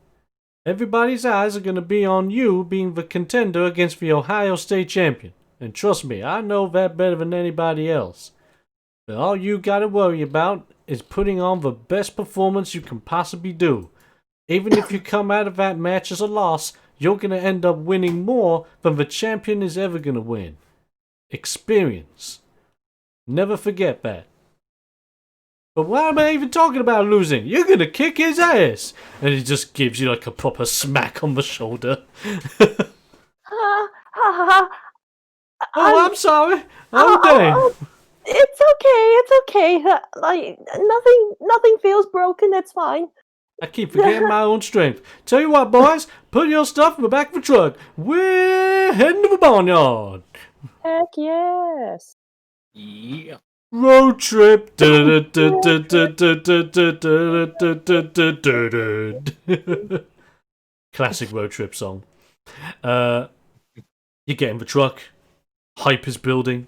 Speaker 1: Everybody's eyes are going to be on you being the contender against the Ohio State champion. And trust me, I know that better than anybody else. But all you got to worry about is putting on the best performance you can possibly do. Even if you come out of that match as a loss, you're going to end up winning more than the champion is ever going to win. Experience. Never forget that. But why am I even talking about losing? You're going to kick his ass." And he just gives you like a proper smack on the shoulder. "Oh, I'm sorry. I'm Dave."
Speaker 4: It's okay. Like nothing feels broken. It's fine.
Speaker 1: I keep forgetting my own strength. Tell you what, boys, put your stuff in the back of the truck. We're heading to the barnyard.
Speaker 4: Heck yes.
Speaker 3: Yeah.
Speaker 1: Road trip. Classic road trip song. You get in the truck. Hype is building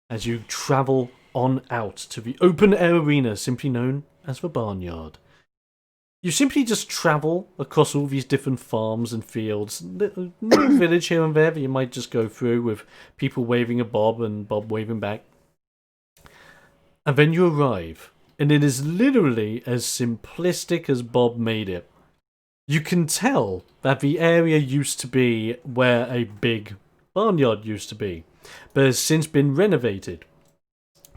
Speaker 1: as you travel on out to the open air arena, simply known as the Barnyard. You simply just travel across all these different farms and fields, new village here and there that you might just go through with people waving at Bob and Bob waving back. And then you arrive, and it is literally as simplistic as Bob made it. You can tell that the area used to be where a big barnyard used to be, but has since been renovated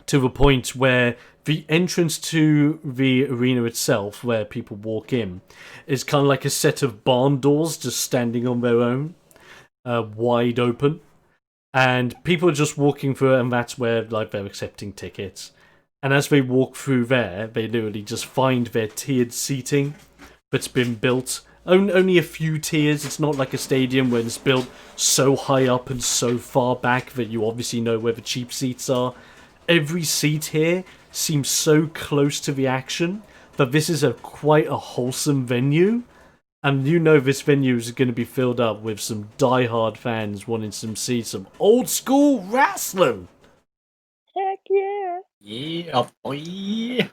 Speaker 1: to the point where the entrance to the arena itself, where people walk in, is kind of like a set of barn doors just standing on their own, wide open. And people are just walking through it, and that's where like they're accepting tickets. And as they walk through there, they literally just find their tiered seating that's been built. Only a few tiers. It's not like a stadium where it's built so high up and so far back that you obviously know where the cheap seats are. Every seat here seems so close to the action that this is quite a wholesome venue. And you know this venue is going to be filled up with some die-hard fans wanting to see some old-school wrestling.
Speaker 4: Heck yeah!
Speaker 3: Yeah, boy.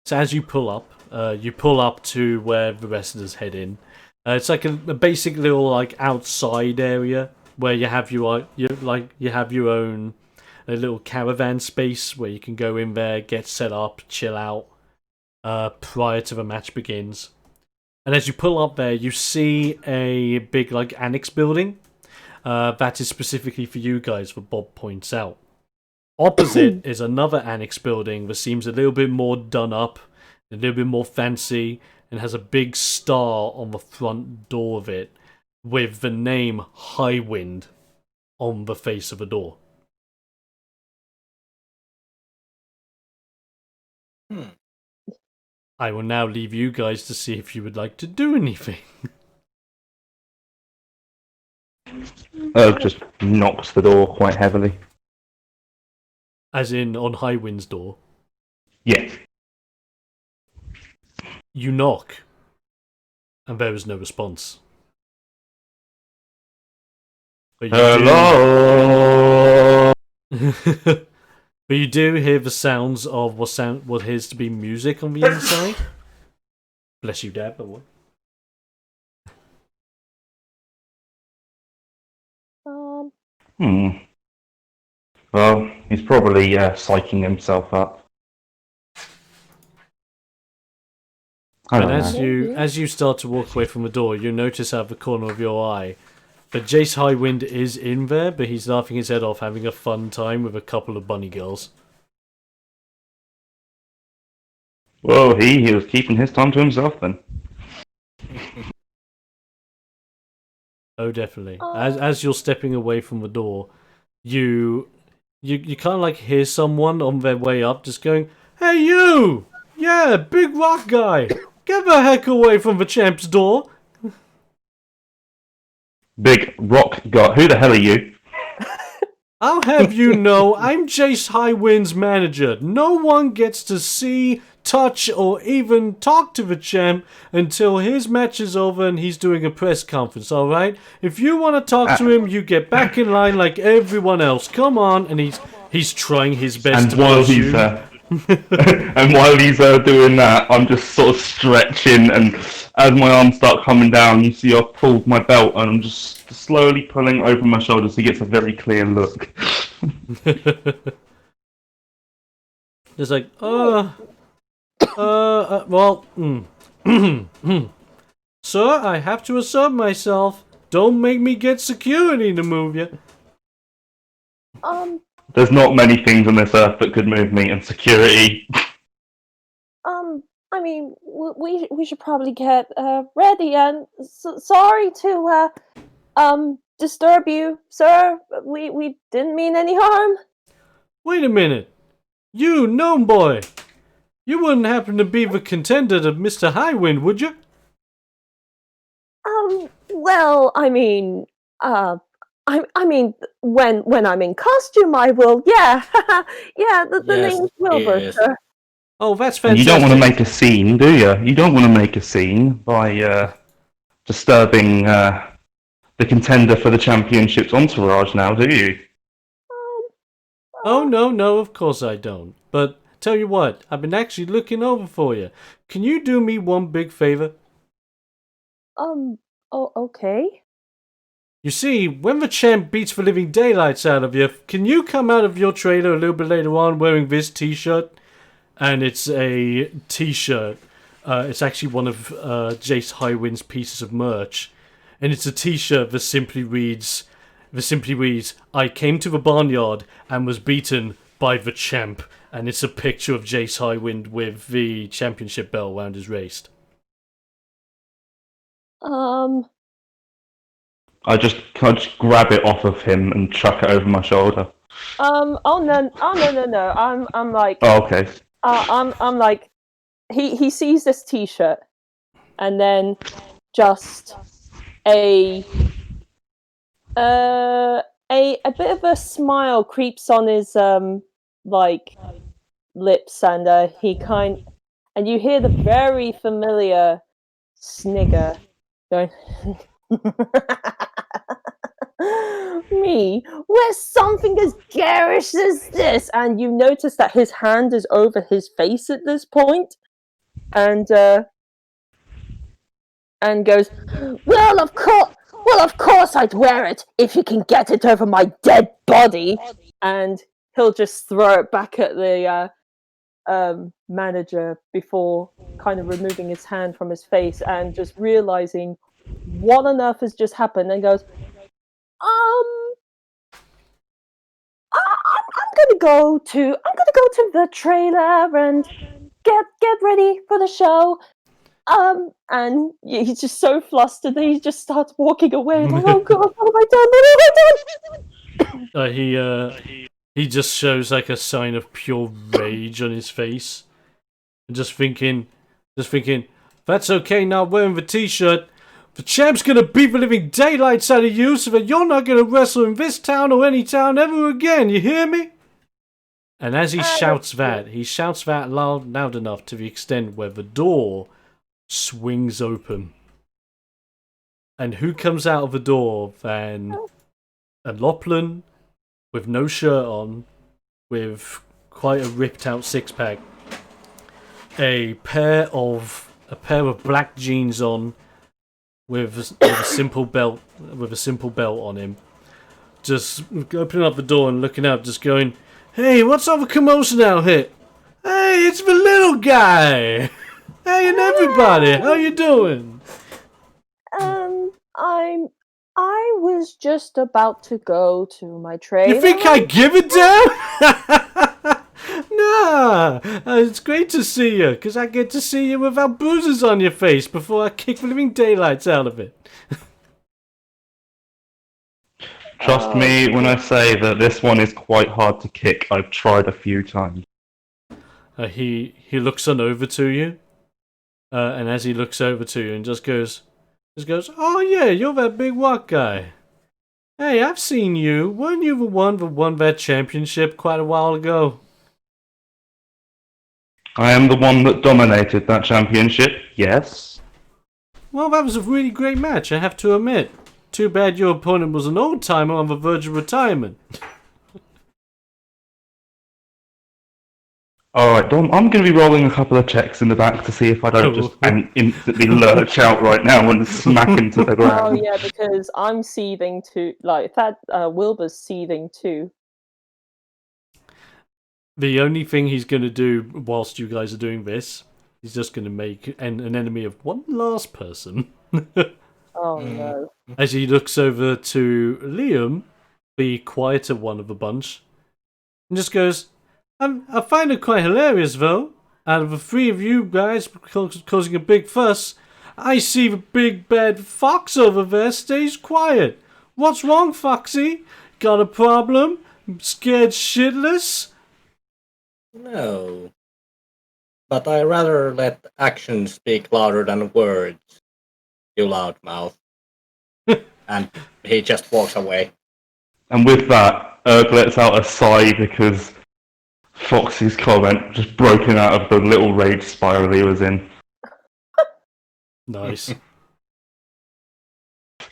Speaker 1: So as you pull up to where the wrestlers head in. It's like a basic little like outside area where you have your own little caravan space where you can go in there, get set up, chill out prior to the match begins. And as you pull up there, you see a big like annex building that is specifically for you guys, that Bob points out. Opposite is another annex building that seems a little bit more done up, a little bit more fancy, and has a big star on the front door of it with the name Highwind on the face of the door. I will now leave you guys to see if you would like to do anything.
Speaker 2: Just knocks the door quite heavily.
Speaker 1: As in on Highwind's door.
Speaker 2: Yeah.
Speaker 1: You knock, and there is no response. But you
Speaker 2: Hello.
Speaker 1: but you do hear the sounds of what appears to be music on the inside. Bless you, Dad, by the way.
Speaker 2: Well, he's probably psyching himself up.
Speaker 1: And as you start to walk away from the door, you notice out of the corner of your eye that Jace Highwind is in there, but he's laughing his head off, having a fun time with a couple of bunny girls.
Speaker 2: Well, he was keeping his time to himself then.
Speaker 1: Oh, definitely. As you're stepping away from the door, you kind of like hear someone on their way up just going, "Hey, you! Yeah, big rock guy! Get the heck away from the champ's door!"
Speaker 2: Big rock guy. Who the hell are you?
Speaker 1: I'll have you know, I'm Jace Highwind's manager. No one gets to see, touch, or even talk to the champ until his match is over and he's doing a press conference, alright? If you want to talk to him, you get back in line like everyone else. Come on. And he's trying his best to push you.
Speaker 2: And while he's doing that, I'm just sort of stretching, and as my arms start coming down, you see I've pulled my belt, and I'm just slowly pulling over my shoulders so he gets a very clear look.
Speaker 1: It's like, Sir, I have to assert myself. Don't make me get security to move you.
Speaker 2: There's not many things on this earth that could move me, and security.
Speaker 4: I mean, we should probably get ready. And sorry to disturb you, sir. We didn't mean any harm.
Speaker 1: Wait a minute. You, gnome boy. You wouldn't happen to be the contender to Mr. Highwind, would you?
Speaker 4: Well, I mean, I mean, when I'm in costume, I will. Yeah, yeah. The
Speaker 3: Yes,
Speaker 4: name's Wilbur,
Speaker 3: yes.
Speaker 4: sir.
Speaker 1: Oh, that's
Speaker 2: And
Speaker 1: fantastic.
Speaker 2: you don't want to make a scene, do you? You don't want to make a scene by disturbing the contender for the championship's entourage now, do you?
Speaker 1: Oh, no, of course I don't. But tell you what, I've been actually looking over for you. Can you do me one big favor?
Speaker 4: Oh, okay.
Speaker 1: You see, when the champ beats the living daylights out of you, can you come out of your trailer a little bit later on wearing this t-shirt? And it's a t-shirt. It's actually one of Jace Highwind's pieces of merch. And it's a t-shirt that simply reads, "I came to the barnyard and was beaten by the champ, and it's a picture of Jace Highwind with the championship belt around his waist.
Speaker 2: I just grab it off of him and chuck it over my shoulder.
Speaker 4: Oh no! I'm like,
Speaker 2: Oh, okay.
Speaker 4: I'm like, he sees this T-shirt, and then just a bit of a smile creeps on his like lips, and and you hear the very familiar snigger going. Me, where's something as garish as this? And you notice that his hand is over his face at this point, and goes, well, of course I'd wear it if you can get it over my dead body. And he'll just throw it back at the manager before kind of removing his hand from his face and just realizing what on earth has just happened, and goes, I'm gonna go to the trailer and get ready for the show. And he's just so flustered that he just starts walking away. Like, oh god, what have I done? What have I done?
Speaker 1: He just shows like a sign of pure rage on his face, and just thinking, that's okay. Not wearing the T-shirt. The champ's gonna beat the living daylights out of you, so that you're not gonna wrestle in this town or any town ever again. You hear me? And as he shouts that loud enough to the extent where the door swings open. And who comes out of the door than a Loplan with no shirt on, with quite a ripped out six-pack, a pair of black jeans on, with a simple belt on him, just opening up the door and looking out, just going, "Hey, what's all the commotion out here? Hey, it's the little guy. Hey, and everybody, how you doing?"
Speaker 4: I was just about to go to my trailer.
Speaker 1: You think I give a damn? Nah, it's great to see you, because I get to see you without bruises on your face before I kick the living daylights out of it.
Speaker 2: Trust me when I say that this one is quite hard to kick. I've tried a few times.
Speaker 1: He looks on over to you, and as he looks over to you and just goes, "Oh yeah, you're that big white guy. Hey, I've seen you. Weren't you the one that won that championship quite a while ago?"
Speaker 2: I am the one that dominated that championship, yes.
Speaker 1: Well, that was a really great match, I have to admit. Too bad your opponent was an old-timer on the verge of retirement.
Speaker 2: Alright, Dom, I'm going to be rolling a couple of checks in the back to see if I don't just instantly lurch out right now and smack into the ground.
Speaker 4: Oh yeah, because I'm seething too. Like that, Wilbur's seething too.
Speaker 1: The only thing he's going to do whilst you guys are doing this, he's just going to make an enemy of one last person.
Speaker 4: Oh no.
Speaker 1: As he looks over to Liam, the quieter one of the bunch, and just goes, I find it quite hilarious, though. Out of the three of you guys causing a big fuss, I see the big bad fox over there stays quiet. What's wrong, Foxy? Got a problem? Scared shitless?
Speaker 3: No. But I rather let actions speak louder than words, you loudmouth. And he just walks away.
Speaker 2: And with that, Erg lets out a sigh because Foxy's comment just broken out of the little rage spiral he was in.
Speaker 1: Nice.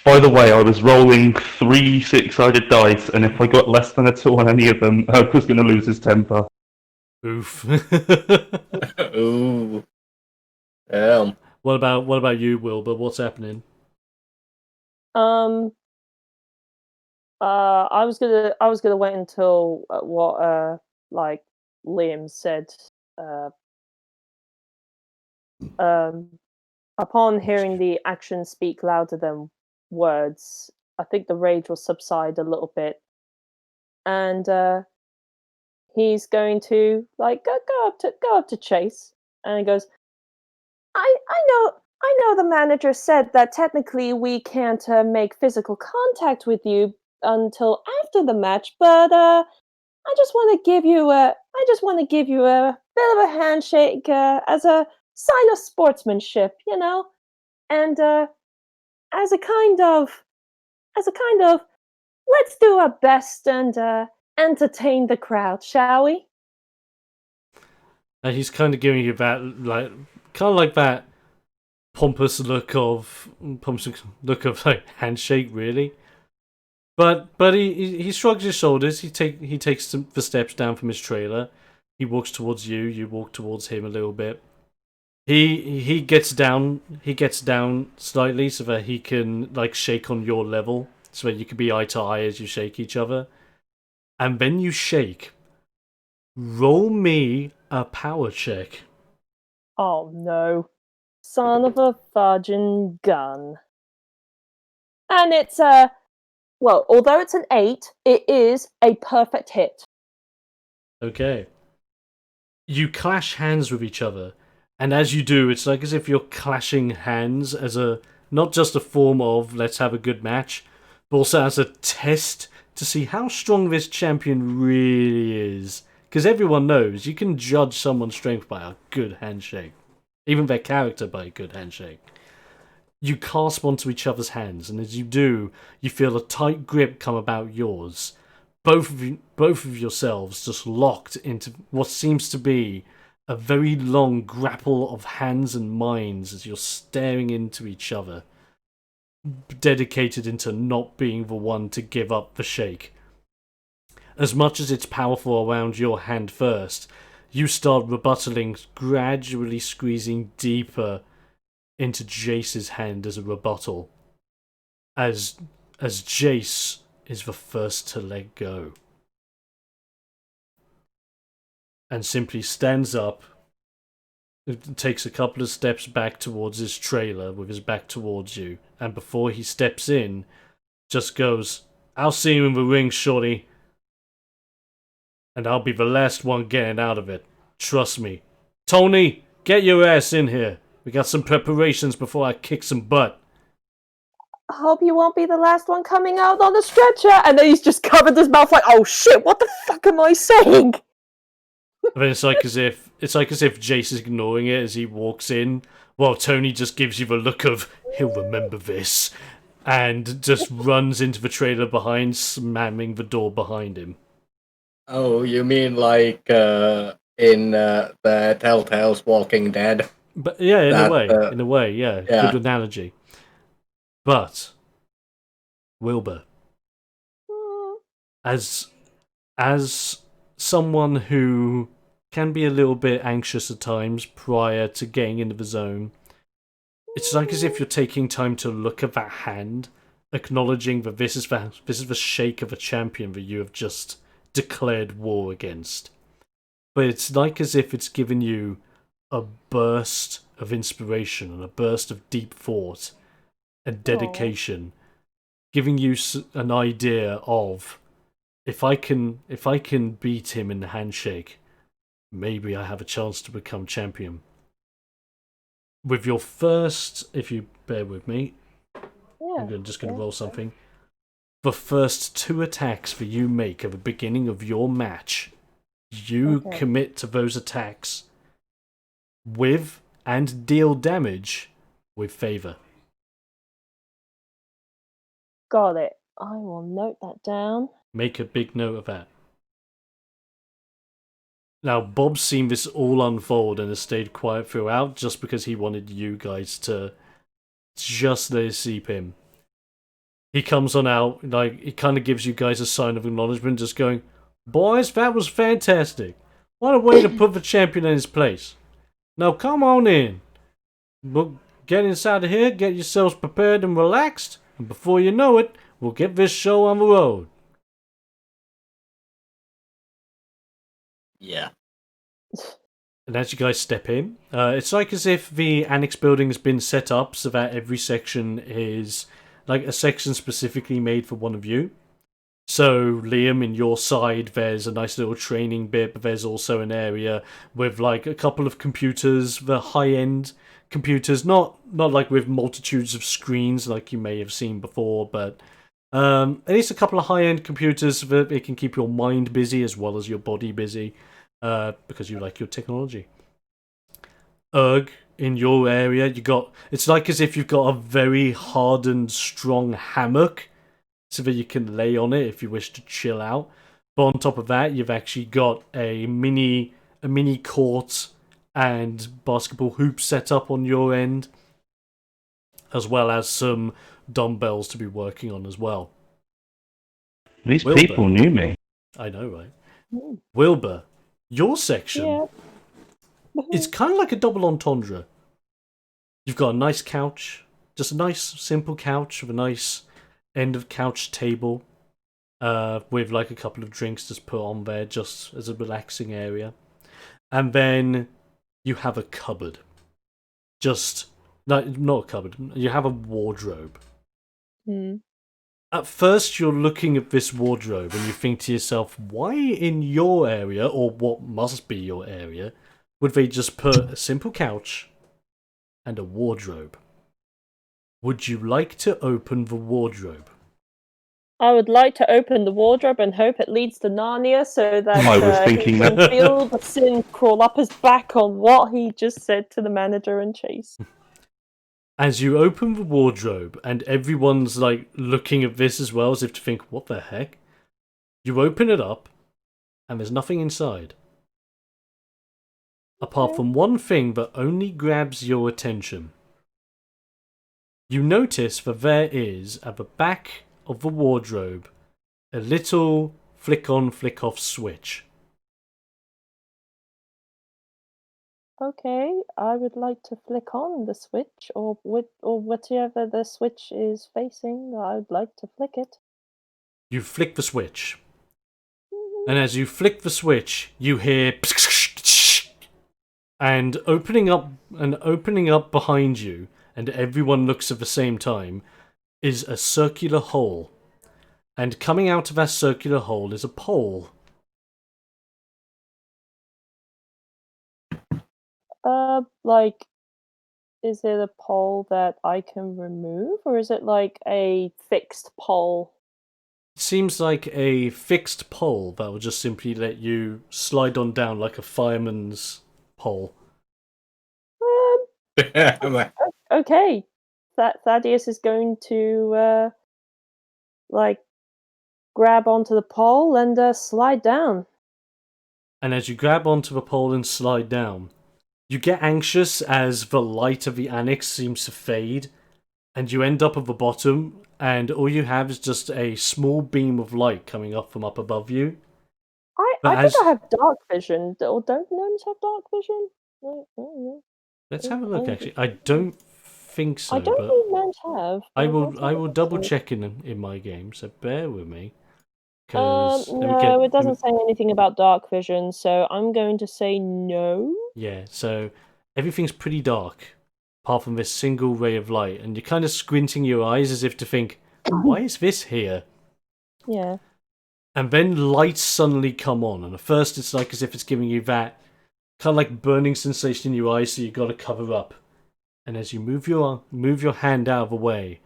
Speaker 2: By the way, I was rolling 3 six-sided dice, and if I got less than a 2 on any of them, Erg was going to lose his temper.
Speaker 1: Oof.
Speaker 3: Ooh.
Speaker 1: What about you, Wilbur? What's happening?
Speaker 4: I was gonna wait until what like Liam said. Upon hearing the actions speak louder than words, I think the rage will subside a little bit, and he's going to like go up to Chase, and he goes, I know the manager said that technically we can't make physical contact with you until after the match, but I just want to give you a bit of a handshake as a sign of sportsmanship, and as a kind of let's do our best and entertain the crowd, shall we?
Speaker 1: And he's kind of giving you that, like that pompous look of like handshake, really. But he shrugs his shoulders. He takes the steps down from his trailer. He walks towards you. You walk towards him a little bit. He gets down. He gets down slightly so that he can like shake on your level, so that you can be eye to eye as you shake each other. And then you shake. Roll me a power check.
Speaker 4: Oh no. Son of a fudging gun. And it's well, although it's an 8, it is a perfect hit.
Speaker 1: Okay. You clash hands with each other, and as you do, it's like as if you're clashing hands as a not just a form of let's have a good match, but also as a test to see how strong this champion really is. Because everyone knows you can judge someone's strength by a good handshake, even their character by a good handshake. You clasp onto each other's hands, and as you do, you feel a tight grip come about yours. Both of yourselves just locked into what seems to be a very long grapple of hands and minds as you're staring into each other, dedicated into not being the one to give up the shake. As much as it's powerful around your hand first, you start rebuttaling, gradually squeezing deeper into Jace's hand as a rebuttal. As Jace is the first to let go. And simply stands up, takes a couple of steps back towards his trailer with his back towards you, and before he steps in, just goes, "I'll see you in the ring, shorty. And I'll be the last one getting out of it. Trust me. Tony, get your ass in here. We got some preparations before I kick some butt."
Speaker 4: I hope you won't be the last one coming out on the stretcher. And then he's just covered his mouth like, oh shit, what the fuck am I saying?
Speaker 1: And then it's like as if Jace is ignoring it as he walks in, while Tony just gives you the look of he'll remember this, and just runs into the trailer behind, slamming the door behind him.
Speaker 3: Oh, you mean like in the Telltale's Walking Dead?
Speaker 1: But yeah, in
Speaker 3: That,
Speaker 1: a way, yeah. Good analogy. But Wilbur, as someone who can be a little bit anxious at times prior to getting into the zone, it's like as if you're taking time to look at that hand, acknowledging that this is the shake of a champion that you have just declared war against. But it's like as if it's given you a burst of inspiration and a burst of deep thought and dedication, giving you an idea of if I can beat him in the handshake, maybe I have a chance to become champion. With your first, if you bear with me, I'm just going to roll something. The first 2 attacks that you make at the beginning of your match, you commit to those attacks with and deal damage with favor.
Speaker 4: Got it. I will note that down.
Speaker 1: Make a big note of that. Now, Bob's seen this all unfold and has stayed quiet throughout just because he wanted you guys to just let it seep in. He comes on out, like, he kind of gives you guys a sign of acknowledgement, just going, "Boys, that was fantastic. What a way to put the champion in his place. Now come on in. We'll get inside of here, get yourselves prepared and relaxed, and before you know it, we'll get this show on the road."
Speaker 3: Yeah.
Speaker 1: And as you guys step in, it's like as if the annex building has been set up so that every section is like a section specifically made for one of you. So, Liam, in your side, there's a nice little training bit, but there's also an area with like a couple of computers, the high-end computers, not like with multitudes of screens like you may have seen before, but at least a couple of high-end computers so that it can keep your mind busy as well as your body busy, because you like your technology. In your area, it's like as if you've got a very hardened, strong hammock so that you can lay on it if you wish to chill out. But on top of that, you've actually got a mini court and basketball hoops set up on your end, as well as some dumbbells to be working on as well.
Speaker 2: These
Speaker 1: Wilbur.
Speaker 2: people knew me.
Speaker 1: I know, right? Wilbur, your section is kind of like a double entendre. You've got a nice couch, just a nice simple couch with a nice end of couch table, with like a couple of drinks just put on there just as a relaxing area. And then you have a cupboard. Not a cupboard, you have a wardrobe. At first you're looking at this wardrobe and you think to yourself, why in your area, or what must be your area, would they just put a simple couch and a wardrobe? Would you like to open the wardrobe?
Speaker 4: I would like to open the wardrobe and hope it leads to Narnia so that
Speaker 2: I was thinking
Speaker 4: he can feel the sin crawl up his back on what he just said to the manager and Chase.
Speaker 1: As you open the wardrobe, and everyone's like looking at this as well as if to think, what the heck? You open it up, and there's nothing inside. Apart from one thing that only grabs your attention. You notice that there is, at the back of the wardrobe, a little flick-on, flick-off switch.
Speaker 4: Okay, I would like to flick on the switch, or whatever the switch is facing. I would like to flick it.
Speaker 1: You flick the switch. And as you flick the switch, you hear and opening up behind you, and everyone looks at the same time, is a circular hole. And coming out of that circular hole is a pole.
Speaker 4: Like, is it a pole that I can remove, or is it like a fixed pole?
Speaker 1: It seems like a fixed pole that will just simply let you slide on down like a fireman's pole.
Speaker 4: Okay. Thaddeus is going to, like, grab onto the pole and slide down.
Speaker 1: And as you grab onto the pole and slide down, you get anxious as the light of the annex seems to fade, and you end up at the bottom, and all you have is just a small beam of light coming up from up above you.
Speaker 4: I think I have dark vision. Or don't gnomes have dark vision?
Speaker 1: Let's have a look, actually. I don't think so,
Speaker 4: I don't
Speaker 1: but
Speaker 4: think gnomes have.
Speaker 1: I will double check in my game, so bear with me.
Speaker 4: No, it doesn't say anything about dark vision, so I'm going to say no.
Speaker 1: Yeah, so everything's pretty dark, apart from this single ray of light, and you're kind of squinting your eyes as if to think, why is this here?
Speaker 4: Yeah.
Speaker 1: And then lights suddenly come on, and at first it's like as if it's giving you that kind of like burning sensation in your eyes, so you got to cover up. And as you move your hand out of the way,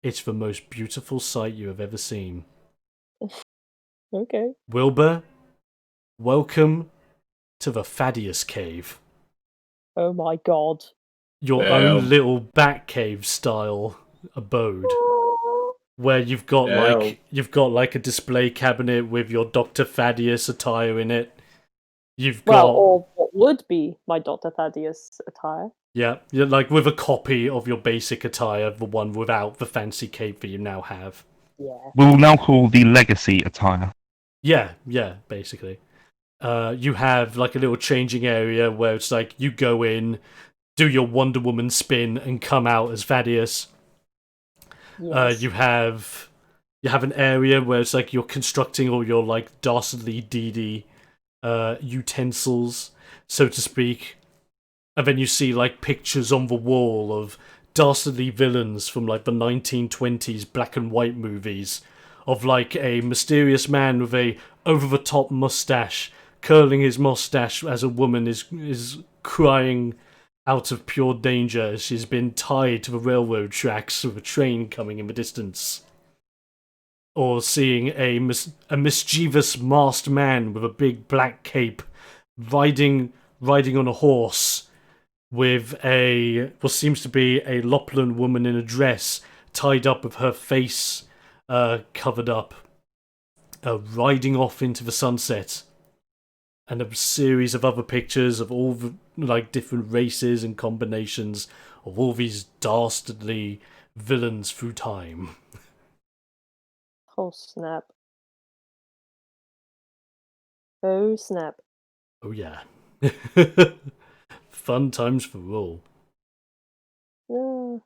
Speaker 1: it's the most beautiful sight you have ever seen.
Speaker 4: Okay.
Speaker 1: Wilbur, welcome to the Thaddeus Cave.
Speaker 4: Oh my god.
Speaker 1: Your own little Batcave style abode, where you've got like a display cabinet with your Dr. Thaddeus attire in it.
Speaker 4: Or what would be my Dr. Thaddeus attire.
Speaker 1: Yeah, you're like with a copy of your basic attire, the one without the fancy cape that you now have.
Speaker 4: Yeah.
Speaker 2: We'll now call the legacy attire.
Speaker 1: Yeah, basically. You have like a little changing area where it's like you go in, do your Wonder Woman spin, and come out as Thaddeus.
Speaker 4: Yes.
Speaker 1: You have an area where it's like you're constructing all your like dastardly deedy utensils, so to speak. And then you see like pictures on the wall of dastardly villains from like the 1920s black and white movies of like a mysterious man with a over-the-top mustache, curling his mustache as a woman is crying out of pure danger as she's been tied to the railroad tracks with a train coming in the distance. Or seeing a mischievous masked man with a big black cape riding on a horse with what seems to be a Lopland woman in a dress tied up with her face covered up, riding off into the sunset. And a series of other pictures of all the like different races and combinations of all these dastardly villains through time.
Speaker 4: Oh snap. Oh snap.
Speaker 1: Oh yeah. Fun times for all.
Speaker 4: Yeah.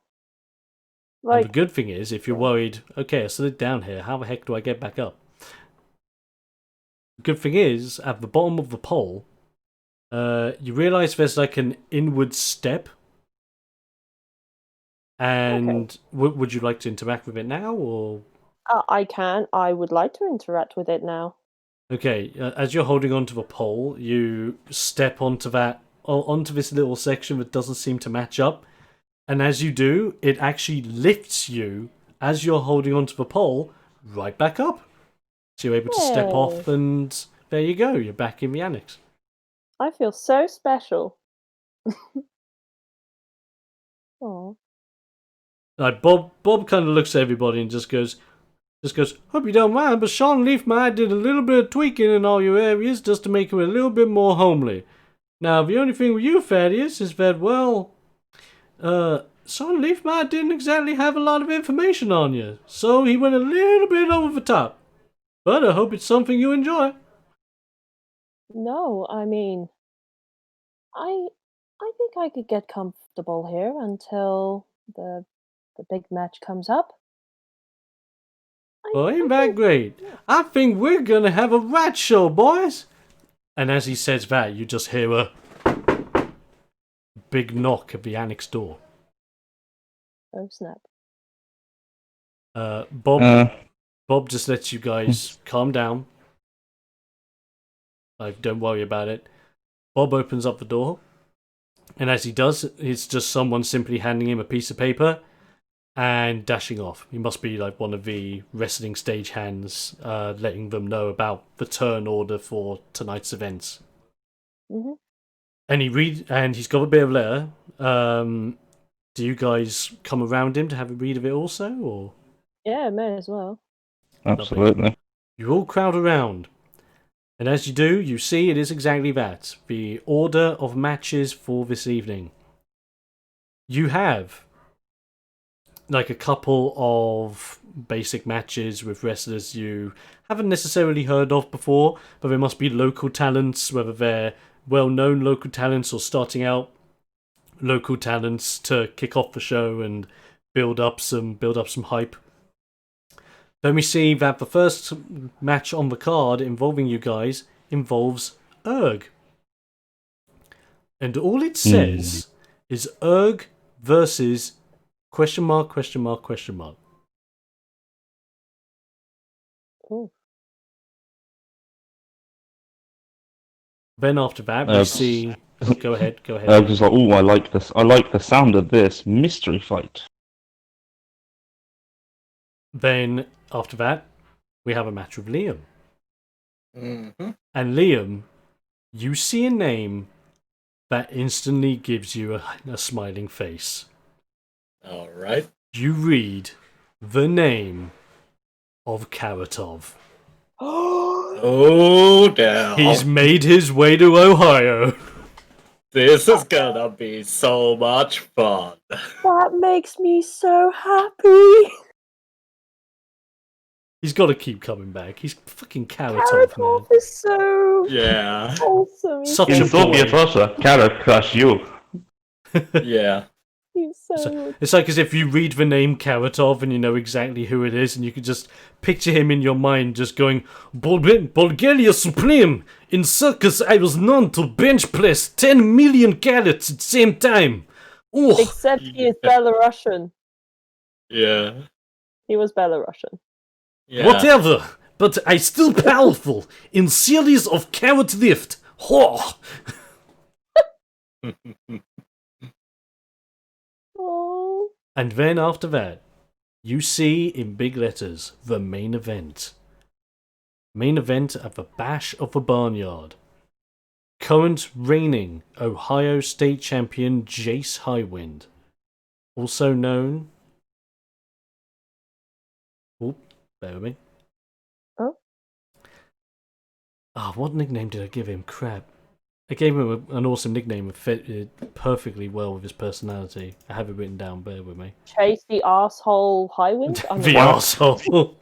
Speaker 1: And the good thing is, if you're worried, okay, I slid down here, how the heck do I get back up? The good thing is, at the bottom of the pole, you realise there's like an inward step. And would you like to interact with it now, or...?
Speaker 4: I can. I would like to interact with it now.
Speaker 1: Okay, as you're holding onto the pole, you step onto this little section that doesn't seem to match up. And as you do, it actually lifts you, as you're holding onto the pole, right back up. So you're able to step off, and there you go, you're back in the annex.
Speaker 4: I feel so special. Aww.
Speaker 1: Like Bob kind of looks at everybody and just goes, hope you don't mind, but Sean Leafmeyer did a little bit of tweaking in all your areas just to make them a little bit more homely. Now, the only thing with you, Thaddeus, is that, well, Sean Leafmeyer didn't exactly have a lot of information on you, so he went a little bit over the top. But I hope it's something you enjoy.
Speaker 4: No, I mean, I think I could get comfortable here until the big match comes up.
Speaker 1: Well, ain't that great? I think we're gonna have a rat show, boys. And as he says that, you just hear a big knock at the annex door.
Speaker 4: Oh snap!
Speaker 1: Bob just lets you guys calm down. Like, don't worry about it. Bob opens up the door, and as he does, it's just someone simply handing him a piece of paper and dashing off. He must be like one of the wrestling stagehands, letting them know about the turn order for tonight's events.
Speaker 4: Mm-hmm.
Speaker 1: And he's got a bit of a letter. Do you guys come around him to have a read of it also, or?
Speaker 4: Yeah, may as well.
Speaker 2: Absolutely.
Speaker 1: Lovely. You all crowd around. And as you do, you see it is exactly that. The order of matches for this evening. You have like a couple of basic matches with wrestlers you haven't necessarily heard of before, but they must be local talents, whether they're well-known local talents or starting out local talents to kick off the show and build up some hype. Then we see that the first match on the card involving you guys involves Erg. And all it says is Erg versus ...
Speaker 4: Ooh.
Speaker 1: Then after that, we see... Go ahead.
Speaker 2: I was like, oh, I like this. I like the sound of this mystery fight.
Speaker 1: Then after that, we have a match with Liam.
Speaker 3: Mm-hmm.
Speaker 1: And Liam, you see a name that instantly gives you a smiling face.
Speaker 3: All right.
Speaker 1: You read the name of Karatov.
Speaker 3: Oh, damn.
Speaker 1: He's made his way to Ohio.
Speaker 3: This is gonna be so much fun.
Speaker 4: That makes me so happy.
Speaker 1: He's got to keep coming back. He's fucking Karatov, man.
Speaker 4: Karatov is so
Speaker 3: Yeah.
Speaker 4: awesome.
Speaker 1: Such a
Speaker 2: In Soviet
Speaker 1: boy.
Speaker 2: Russia, Carrot crush you.
Speaker 3: Yeah.
Speaker 4: He's so
Speaker 1: It's like as if you read the name Karatov and you know exactly who it is, and you could just picture him in your mind just going, Bulgaria Supreme! In circus I was known to bench press 10 million carrots at the same time! Oh,
Speaker 4: except he is Belarusian.
Speaker 3: Yeah.
Speaker 4: He was Belarusian.
Speaker 3: Yeah.
Speaker 1: Whatever, but I still powerful in series of carrot lift. Ho!
Speaker 4: Oh.
Speaker 1: And then after that, you see in big letters the main event. Main event at the Bash of the Barnyard. Current reigning Ohio State Champion Jace Highwind. Also known... Oh, bear with me.
Speaker 4: Oh.
Speaker 1: What nickname did I give him? Crap. I gave him an awesome nickname that fit perfectly well with his personality. I have it written down, bear with me.
Speaker 4: Chase the arsehole Highwind?
Speaker 1: The arsehole.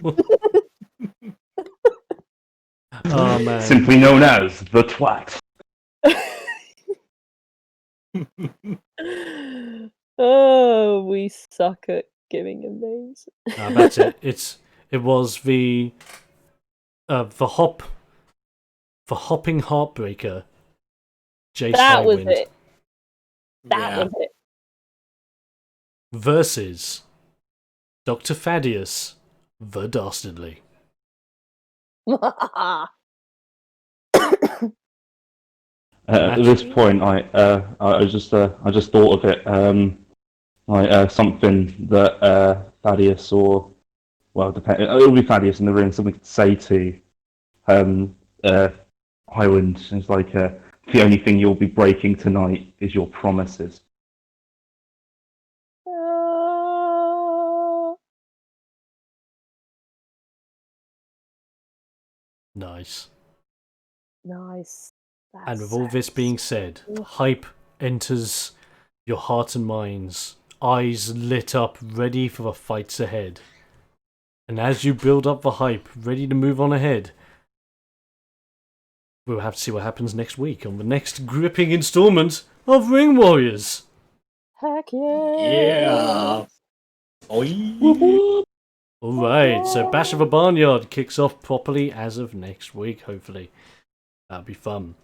Speaker 1: Oh, man.
Speaker 2: Simply known as the twat.
Speaker 4: Oh, we suck at giving him names.
Speaker 1: That's it. It was the hopping heartbreaker. Jace
Speaker 4: That was
Speaker 1: Highwind
Speaker 4: it. That was it.
Speaker 1: versus Dr. Thaddeus the Dastardly.
Speaker 2: At this point, I just thought of it. Something that Thaddeus or it'll be Thaddeus in the ring. Something to say to Highwind. It's like the only thing you'll be breaking tonight is your promises.
Speaker 1: Nice.
Speaker 4: Nice.
Speaker 1: And with all this being said, hype enters your heart and minds, eyes lit up, ready for the fights ahead. And as you build up the hype, ready to move on ahead, we'll have to see what happens next week on the next gripping installment of Ring Warriors.
Speaker 4: Heck yeah!
Speaker 3: Yeah.
Speaker 1: Alright, so Bash of a Barnyard kicks off properly as of next week, hopefully. That'll be fun.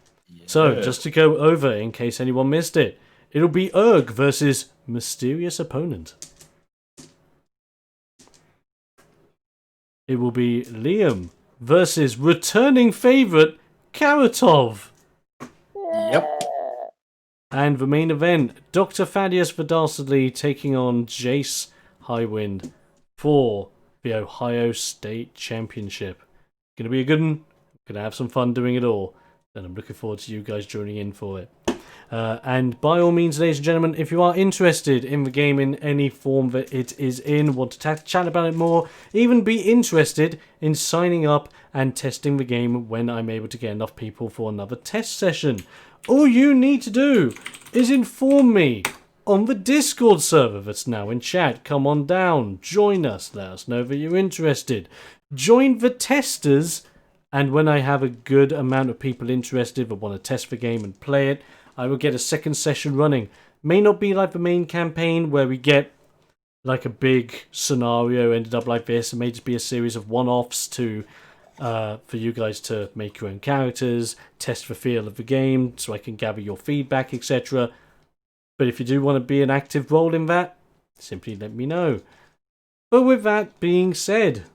Speaker 1: So, just to go over, in case anyone missed it, it'll be Urg versus Mysterious Opponent. It will be Liam versus returning favourite Karatov.
Speaker 3: Yep.
Speaker 1: And the main event, Dr. Thaddeus the Dastardly taking on Jace Highwind for the Ohio State Championship. Gonna be a good one. Gonna have some fun doing it all. And I'm looking forward to you guys joining in for it. And by all means, ladies and gentlemen, if you are interested in the game in any form that it is in, want to chat about it more, even be interested in signing up and testing the game when I'm able to get enough people for another test session, all you need to do is inform me on the Discord server that's now in chat. Come on down, join us, let us know that you're interested. Join the testers. And when I have a good amount of people interested that want to test the game and play it, I will get a second session running. May not be like the main campaign where we get like a big scenario ended up like this. It may just be a series of one-offs to for you guys to make your own characters, test the feel of the game so I can gather your feedback, etc. But if you do want to be an active role in that, simply let me know. But with that being said,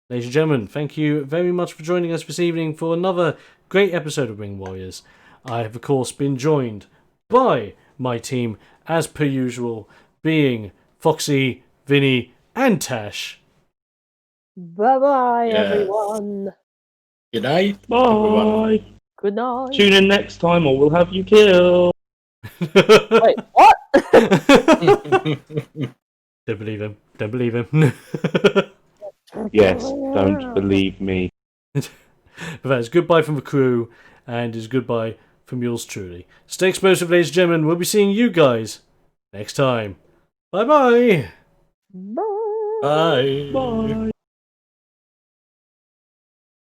Speaker 1: ladies and gentlemen, thank you very much for joining us this evening for another great episode of Ring Warriors. I have, of course, been joined by my team, as per usual, being Foxy, Vinny, and Tash.
Speaker 4: Bye-bye,
Speaker 3: Yes.
Speaker 4: everyone.
Speaker 3: Good night.
Speaker 2: Bye.
Speaker 4: Good night.
Speaker 2: Tune in next time, or we'll have you killed.
Speaker 4: Wait, what?
Speaker 1: Don't believe him. Don't believe him.
Speaker 2: Yes, don't believe me.
Speaker 1: But that is goodbye from the crew, and is goodbye from yours truly. Stay explosive, ladies and gentlemen. We'll be seeing you guys next time. Bye-bye.
Speaker 4: Bye.
Speaker 3: Bye.
Speaker 2: Bye.